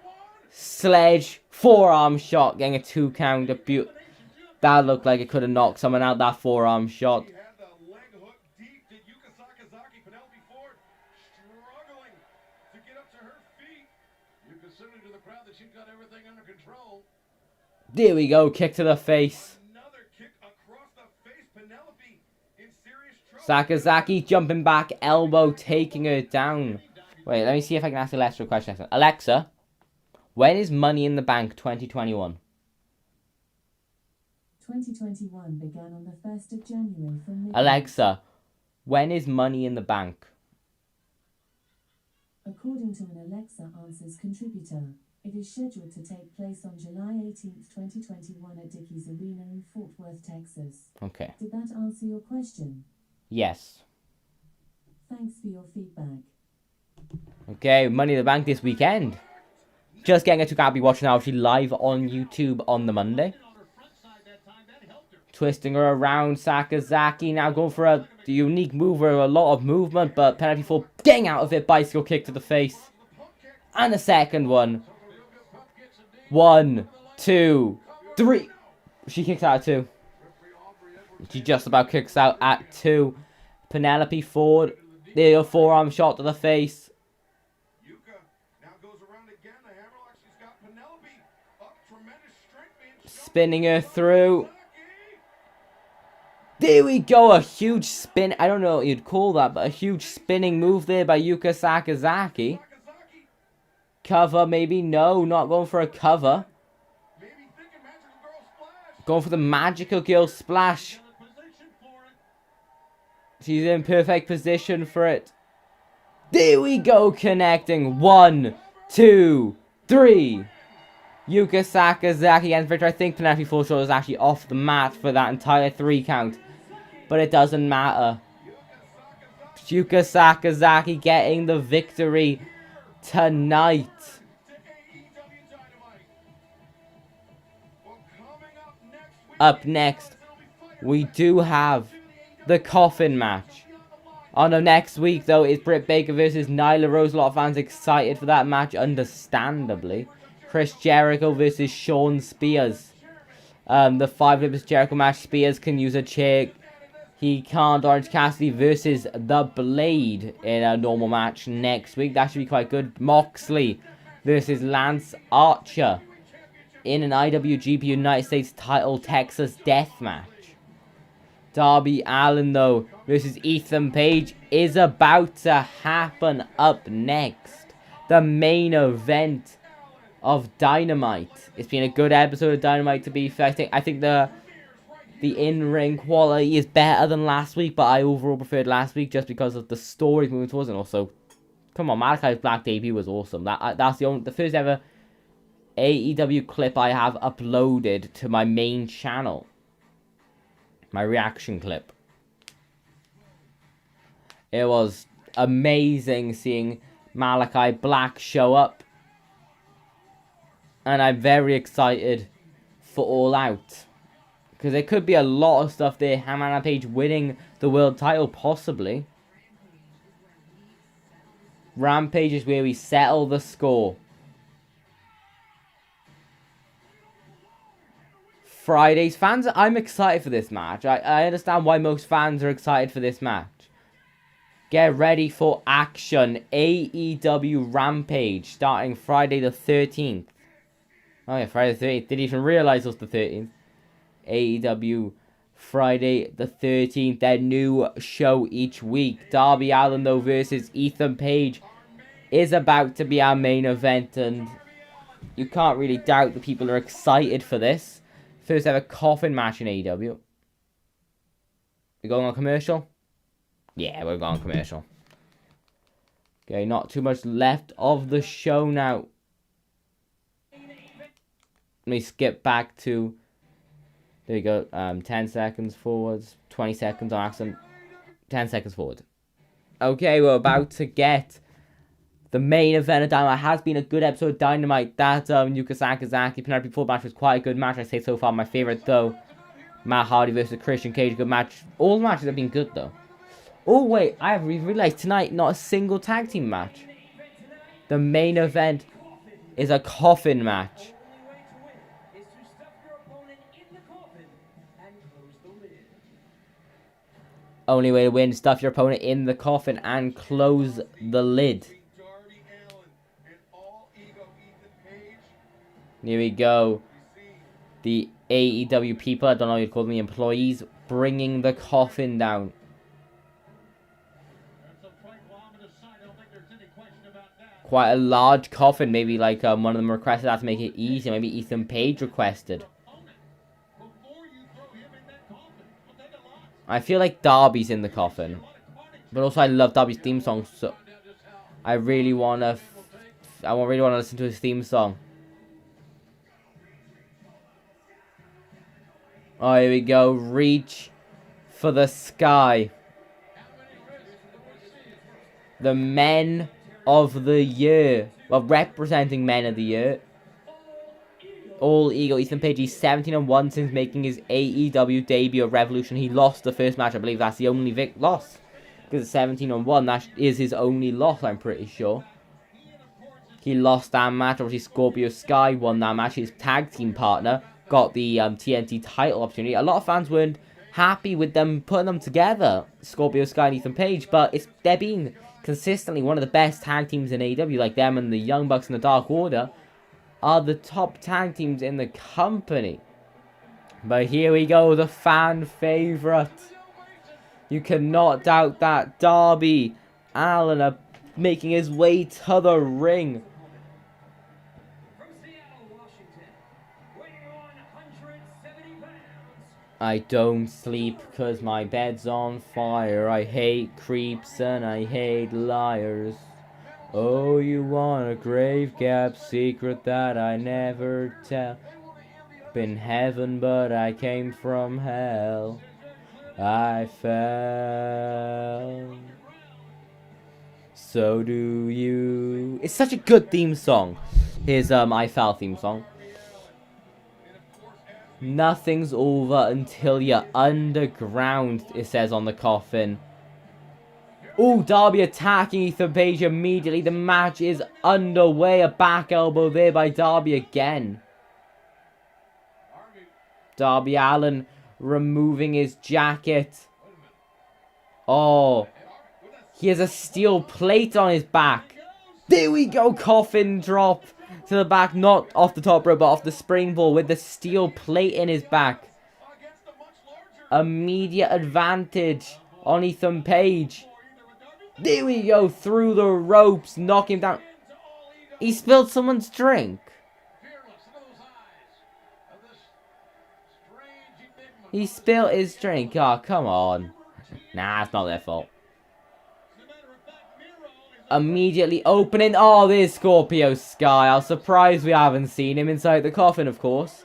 sledge. Forearm shot. Getting a 2 count. That looked like it could have knocked someone out, that forearm shot. There we go, kick to the face. Sakazaki jumping back, elbow taking her down. Wait, let me see if I can ask Alexa a question. Alexa, when is Money in the Bank 2021? 2021 began on the 1st of January from midnight. Alexa, when is Money in the Bank? According to an Alexa Answers contributor, it is scheduled to take place on July 18th, 2021 at Dickies Arena in Fort Worth, Texas. Okay. Did that answer your question? Yes. Thanks for your feedback. Okay, Money in the Bank this weekend. Just getting it to Gabby watching now, actually live on YouTube on the Monday. Twisting her around, Sakazaki now going for a unique move with a lot of movement, but Penelope Ford getting out of it, bicycle kick to the face. And a second one. 1, 2, 3. She kicks out at 2. She just about kicks out at 2. Penelope Ford, there, forearm shot to the face. Spinning her through. There we go, a huge spin. I don't know what you'd call that, but a huge spinning move there by Yuka Sakazaki. Cover, maybe? No, not going for a cover. Going for the Magical Girl Splash. She's in perfect position for it. There we go, connecting. 1, 2, 3. Yuka Sakazaki against victory. I think Penelope Ford was actually off the mat for that entire 3 count. But it doesn't matter. Yuka Sakazaki getting the victory tonight. Up next, we do have the coffin match. On the next week, though, is Britt Baker versus Nyla Rose. A lot of fans excited for that match, understandably. Chris Jericho versus Shawn Spears. The 5 Lips Jericho match. Spears can use a chair. He can't. Orange Cassidy versus The Blade in a normal match next week. That should be quite good. Moxley versus Lance Archer in an IWGP United States title Texas death match. Darby Allin, though, versus Ethan Page is about to happen up next. The main event of Dynamite. It's been a good episode of Dynamite, to be fair. I think the in-ring quality is better than last week, but I overall preferred last week just because of the story moving towards it. And also, come on, Malachi's Black debut was awesome. That's the first ever AEW clip I have uploaded to my main channel. My reaction clip. It was amazing seeing Malachi Black show up. And I'm very excited for All Out. Because there could be a lot of stuff there. Hangman Page winning the world title, possibly. Rampage is where we settle the score. Fridays. Fans, I'm excited for this match. I understand why most fans are excited for this match. Get ready for action. AEW Rampage starting Friday the 13th. Oh yeah, Friday the 13th. Didn't even realize it was the 13th. AEW Friday the 13th. Their new show each week. Darby Allin, though, versus Ethan Page is about to be our main event. And You can't really doubt that people are excited for this. First ever coffin match in AEW. We going on commercial? Yeah, we're going on commercial. Okay, not too much left of the show now. Let me skip back to... There you go. 10 seconds forwards. 20 seconds on accident. 10 seconds forward. Okay, we're about to get the main event of Dynamite. It has been a good episode of Dynamite. That Yuka Sakazaki Penelope Ford match was quite a good match. I say so far my favorite though. Matt Hardy versus Christian Cage, good match. All the matches have been good though. Oh wait, I have realized tonight not a single tag team match. The main event is a coffin match. Only way to win, stuff your opponent in the coffin and close the lid. Here we go. The AEW people, I don't know what you'd call them, the employees, bringing the coffin down. Quite a large coffin, maybe like one of them requested that to make it easier. Maybe Ethan Page requested. I feel like Darby's in the coffin. But also I love Darby's theme song, so I really want to listen to his theme song. Oh, here we go. Reach for the sky. The men of the year. Well, representing men of the year. All Ego. Ethan Page, he's 17-1 since making his AEW debut at Revolution. He lost the first match. I believe that's the only loss. Because 17-1, that is his only loss, I'm pretty sure. He lost that match. Obviously, Scorpio Sky won that match. His tag team partner got the TNT title opportunity. A lot of fans weren't happy with them putting them together, Scorpio Sky and Ethan Page, but they're being consistently one of the best tag teams in AEW. Like them and the Young Bucks and the Dark Order are the top tag teams in the company. But here we go, the fan favorite. You cannot doubt that Darby Allin making his way to the ring. I don't sleep cause my bed's on fire. I hate creeps and I hate liars. Oh, you want a grave gap secret that I never tell. Been heaven but I came from hell. I fell. So do you. It's such a good theme song. Here's I Fell theme song. Nothing's over until you're underground, it says on the coffin. Oh, Darby attacking Ethan Page immediately. The match is underway. A back elbow there by Darby again. Darby Allin removing his jacket. Oh, he has a steel plate on his back. There we go, coffin drop to the back, not off the top rope, but off the springboard with the steel plate in his back. Immediate advantage on Ethan Page. There we go, through the ropes, knock him down. He spilled someone's drink. He spilled his drink. Oh, come on. Nah, it's not their fault. Immediately opening. Oh, there's Scorpio Sky. I was surprised we haven't seen him inside the coffin, of course.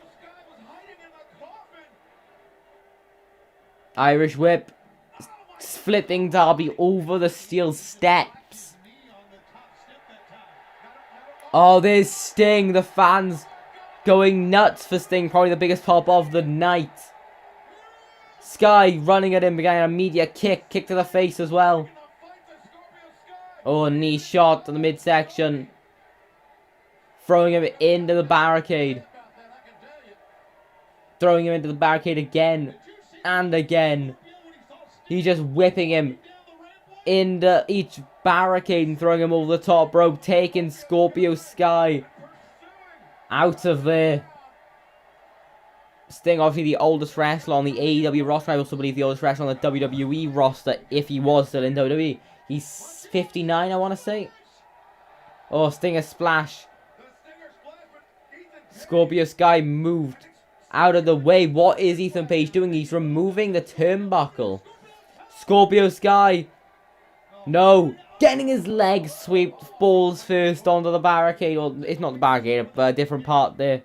Irish whip. Flipping Darby over the steel steps. Oh, there's Sting. The fans going nuts for Sting. Probably the biggest pop of the night. Sky running at him, getting an immediate kick. Kick to the face as well. Oh, knee shot to the midsection. Throwing him into the barricade. Throwing him into the barricade again. And again. He's just whipping him into each barricade and throwing him over the top rope. Taking Scorpio Sky out of there. Sting, obviously the oldest wrestler on the AEW roster. I also believe the oldest wrestler on the WWE roster, if he was still in WWE. He's 59, I want to say. Oh, Stinger splash. Scorpio Sky moved out of the way. What is Ethan Page doing? He's removing the turnbuckle. Scorpio Sky. No. Getting his leg swept balls first onto the barricade. Or it's not the barricade, but a different part there.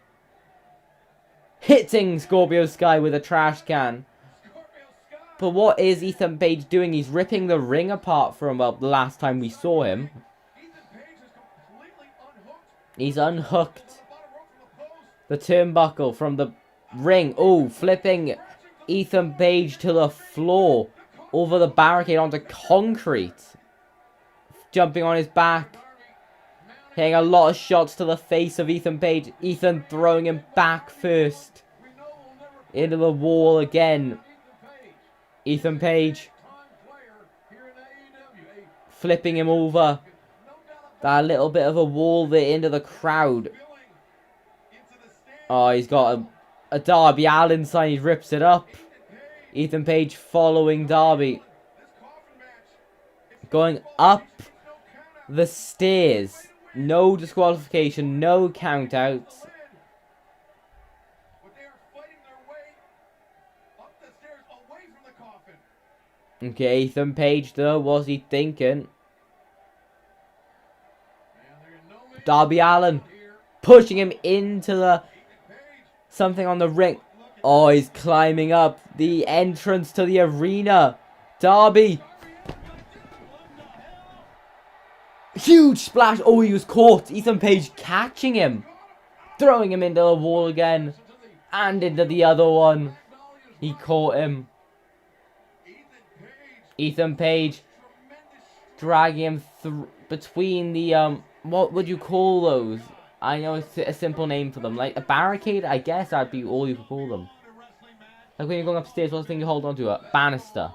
Hitting Scorpio Sky with a trash can. But what is Ethan Page doing? He's ripping the ring apart from, well, the last time we saw him. He's unhooked the turnbuckle from the ring. Oh, flipping Ethan Page to the floor. Over the barricade onto concrete. Jumping on his back. Hitting a lot of shots to the face of Ethan Page. Ethan throwing him back first. Into the wall again. Ethan Page flipping him over. That little bit of a wall there into the crowd. Oh, he's got a Darby Allin sign. He rips it up. Ethan Page following Darby. Going up the stairs. No disqualification. No countouts. Okay, Ethan Page though, what's he thinking? Darby Allin pushing him into the something on the ring. Oh, he's climbing up the entrance to the arena. Darby. Huge splash. Oh, he was caught. Ethan Page catching him. Throwing him into the wall again. And into the other one. He caught him. Ethan Page dragging him between the, what would you call those? I know it's a simple name for them. Like a barricade, I guess that'd be all you could call them. Like when you're going upstairs, what's the thing you hold on to? A banister.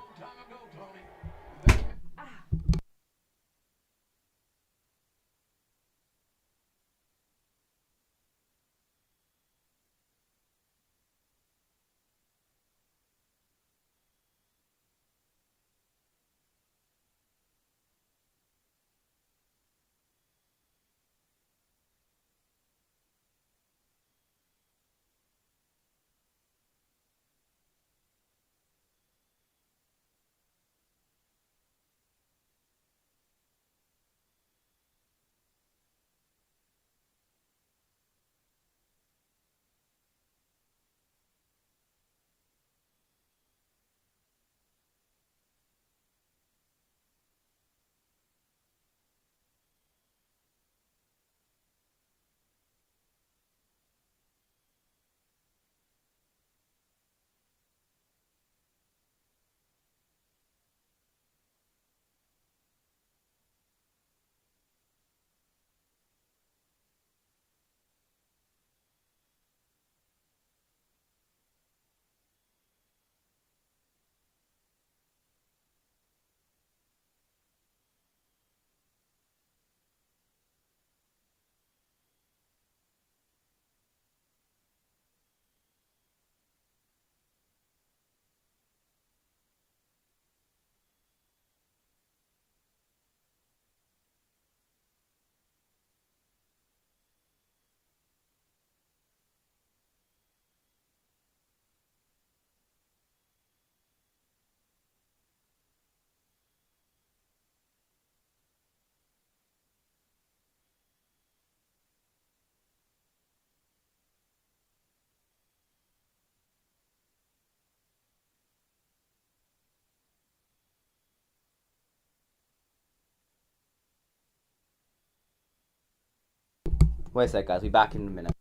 Wait a sec, guys. We'll be back in a minute.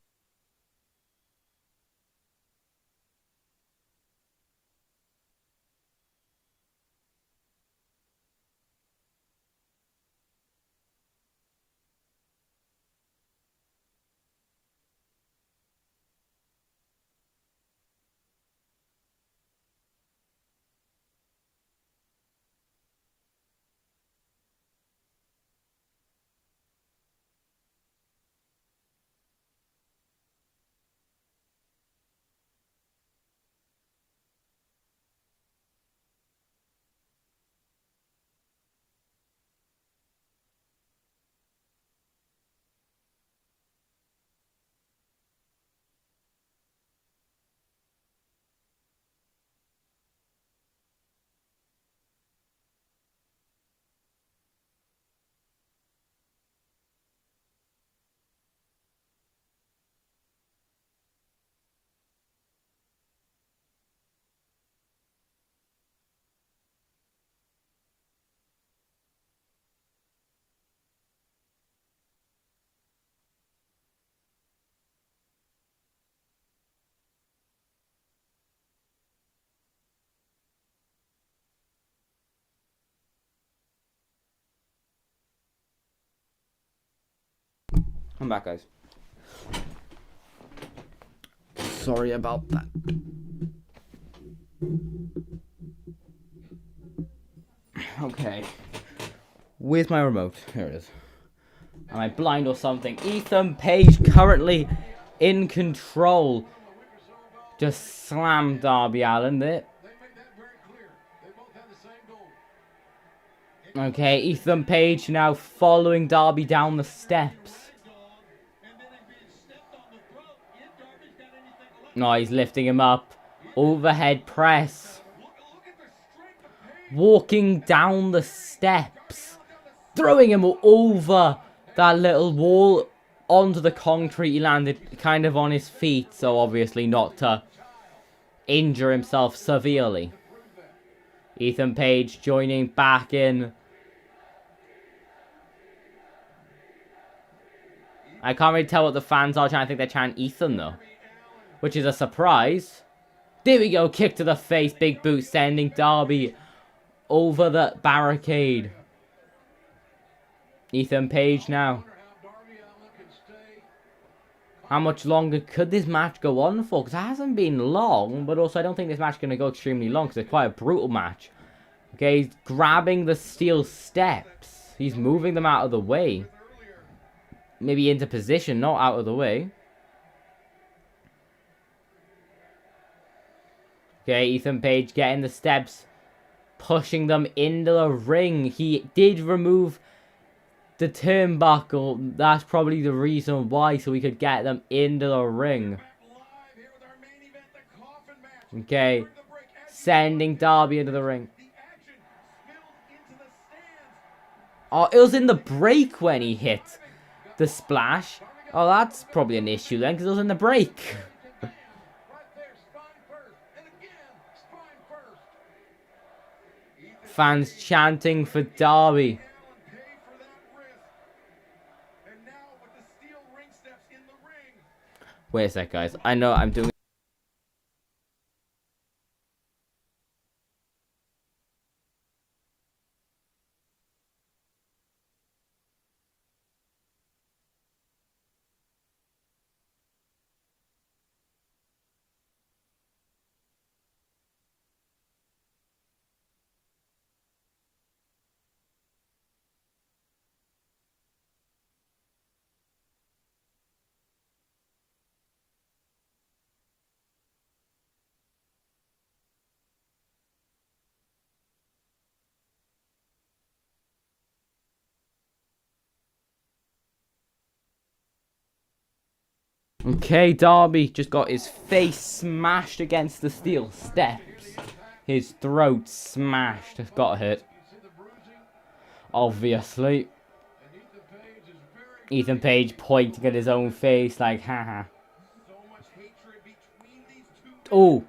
I'm back, guys. Sorry about that. Okay. Where's my remote? Here it is. Am I blind or something? Ethan Page currently in control. Just slammed Darby Allin there. Okay, Ethan Page now following Darby down the steps. No, he's lifting him up. Overhead press. Walking down the steps. Throwing him over that little wall onto the concrete. He landed kind of on his feet, so obviously not to injure himself severely. Ethan Page joining back in. I can't really tell what the fans are trying. I think they're chanting Ethan though, which is a surprise. There we go, kick to the face, big boot sending Darby over the barricade. Ethan Page now. How much longer could this match go on for? Because it hasn't been long, but also I don't think this match is going to go extremely long because it's quite a brutal match. Okay, he's grabbing the steel steps. He's moving them out of the way. Maybe into position, not out of the way. Okay, Ethan Page getting the steps, pushing them into the ring. He did remove the turnbuckle. That's probably the reason why, so we could get them into the ring. Okay, sending Darby into the ring. Oh, it was in the break when he hit the splash. Oh, that's probably an issue then, because it was in the break. Fans chanting for Darby. Wait a sec, guys. I know I'm doing... Okay, Darby just got his face smashed against the steel steps. His throat smashed. It's got hurt. Obviously. Ethan Page pointing at his own face like, haha. Oh,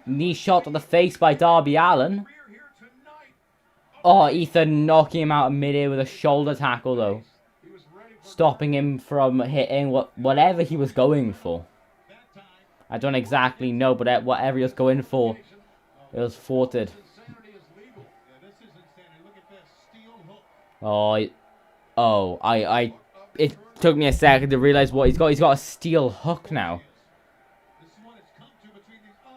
knee shot to the face by Darby Allin. Oh, Ethan knocking him out of midair with a shoulder tackle though. Stopping him from hitting whatever he was going for. I don't exactly know, but whatever he was going for, it was thwarted. It took me a second to realize what he's got. He's got a steel hook now.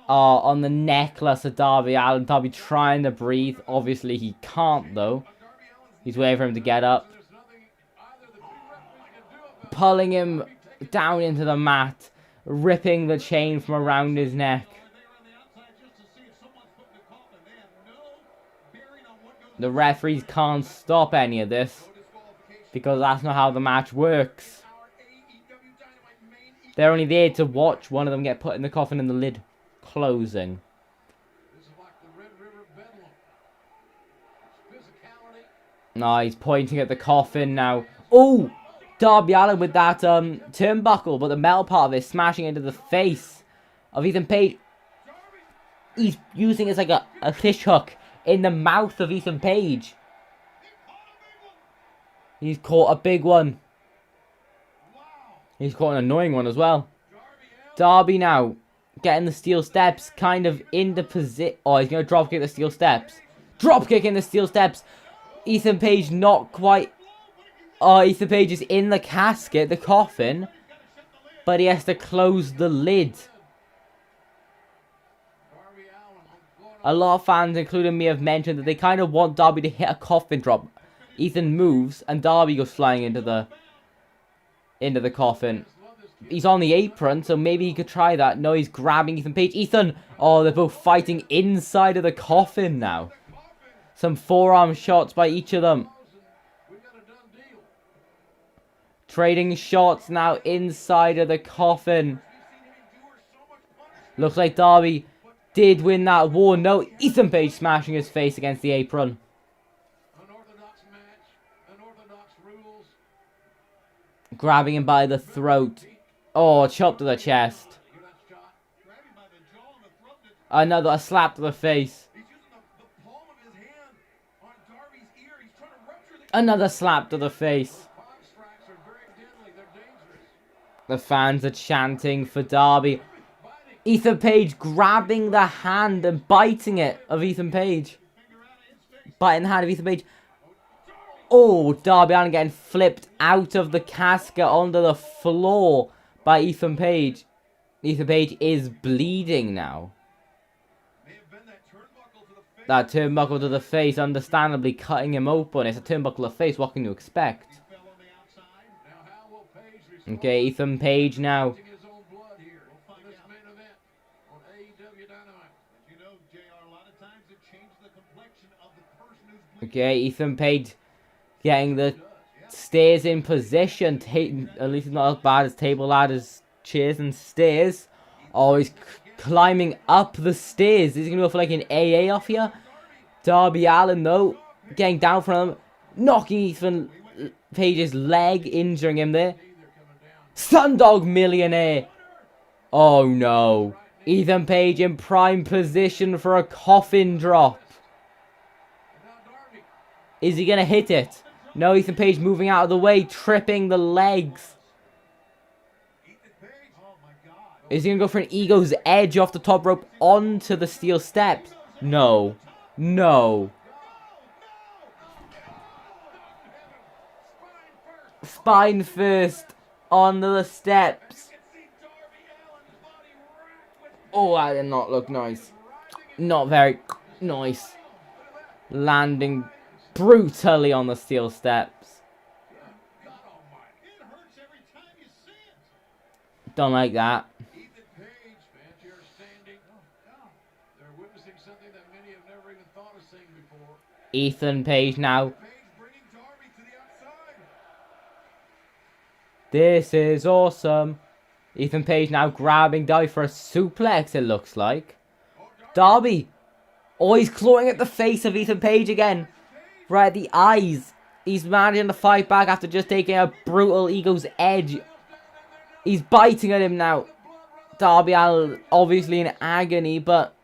On the necklace of Darby Allin. Darby trying to breathe. Obviously, he can't though. He's waiting for him to get up. Pulling him down into the mat, ripping the chain from around his neck. The referees can't stop any of this because that's not how the match works. They're only there to watch one of them get put in the coffin and the lid closing. No, he's pointing at the coffin now. Oh! Darby Allin with that turnbuckle, but the metal part of it smashing into the face of Ethan Page. He's using it as like a fish hook in the mouth of Ethan Page. He's caught a big one. He's caught an annoying one as well. Darby now getting the steel steps, kind of into position. Oh, he's going to drop kick the steel steps. Drop kick in the steel steps. Ethan Page not quite... Oh, Ethan Page is in the casket, the coffin. But he has to close the lid. A lot of fans, including me, have mentioned that they kind of want Darby to hit a coffin drop. Ethan moves, and Darby goes flying into the coffin. He's on the apron, so maybe he could try that. No, he's grabbing Ethan Page. Ethan! Oh, they're both fighting inside of the coffin now. Some forearm shots by each of them. Trading shots now inside of the coffin. Looks like Darby did win that war. No, Ethan Page smashing his face against the apron. Grabbing him by the throat. Oh, chop to the chest. Another slap to the face. Another slap to the face. The fans are chanting for Darby. Ethan Page grabbing the hand and biting it of Ethan Page. Biting the hand of Ethan Page. Oh, Darby Allin getting flipped out of the casket onto the floor by Ethan Page. Ethan Page is bleeding now. That turnbuckle to the face, understandably cutting him open. It's a turnbuckle to the face. What can you expect? Okay, Ethan Page now. Okay, Ethan Page getting the stairs in position. At least not as bad as table ladders, chairs and stairs. Oh, he's climbing up the stairs. Is he going to go for like an AA off here? Darby Allin, though, getting down from him. Knocking Ethan Page's leg, injuring him there. Sundog Millionaire. Oh, no. Ethan Page in prime position for a coffin drop. Is he going to hit it? No, Ethan Page moving out of the way, tripping the legs. Is he going to go for an Ego's Edge off the top rope onto the steel steps? No. No. Spine first onto the steps. Oh, that did not look nice. Not very nice. Landing brutally on the steel steps. Don't like that. Ethan Page now. This is awesome. Ethan Page now grabbing Darby for a suplex, it looks like. Darby. Oh, he's clawing at the face of Ethan Page again. Right at the eyes. He's managing to fight back after just taking a brutal Ego's Edge. He's biting at him now. Darby Allin obviously in agony, but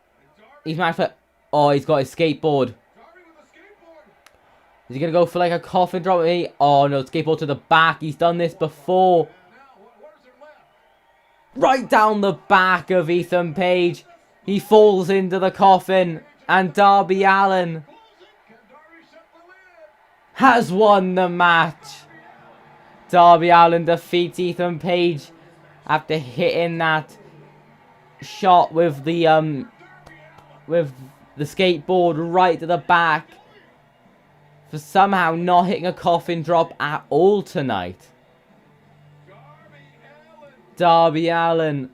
he's managed for... Oh, he's got his skateboard. Is he going to go for like a coffin drop? Oh no, skateboard to the back. He's done this before. Right down the back of Ethan Page. He falls into the coffin. And Darby Allin has won the match. Darby Allin defeats Ethan Page after hitting that shot with the skateboard right to the back. For somehow not hitting a coffin drop at all tonight. Darby Allin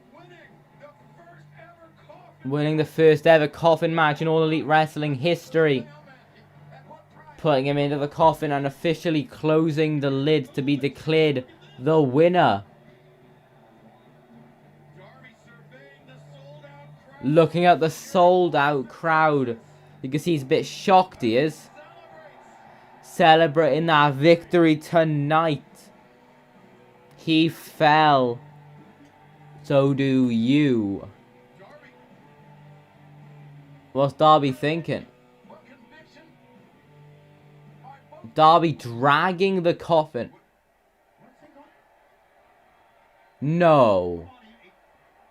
winning the first ever coffin match in All Elite Wrestling history. Putting him into the coffin and officially closing the lid to be declared the winner. Looking at the sold out crowd. You can see he's a bit shocked, he is. Celebrating that victory tonight. He fell. So do you. What's Darby thinking? Darby dragging the coffin. No.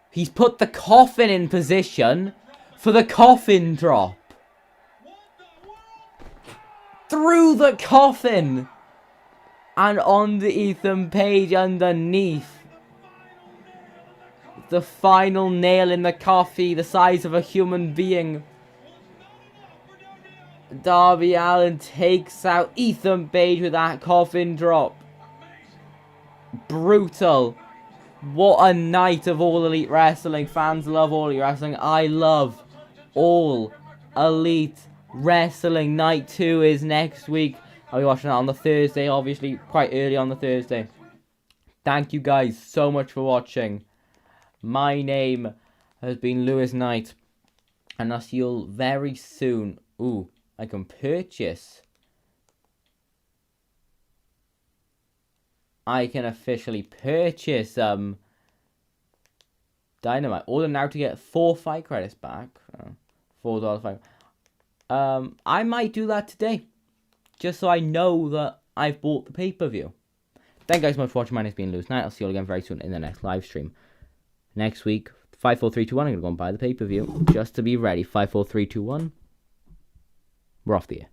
He's put the coffin in position for the coffin drop. Through the coffin. And on the Ethan Page underneath. The final nail in the coffee, the size of a human being. Darby Allin takes out Ethan Page with that coffin drop. Brutal. What a night of All Elite Wrestling. Fans love All Elite Wrestling. I love All Elite Wrestling. Night 2 is next week. I'll be watching that on the Thursday, obviously, quite early on the Thursday. Thank you guys so much for watching. My name has been LewisKnight, and I'll see you all very soon. Ooh, I can purchase. I can officially purchase Dynamite. Order now to get 4 fight credits back. $4 fight. I might do that today, just so I know that I've bought the pay-per-view. Thank you guys so much for watching. My name's been LewisKnight. I'll see you all again very soon in the next live stream. Next week, 5, 4, 3, 2, 1. I'm gonna go and buy the pay-per-view just to be ready. 5, 4, 3, 2, 1. We're off the air.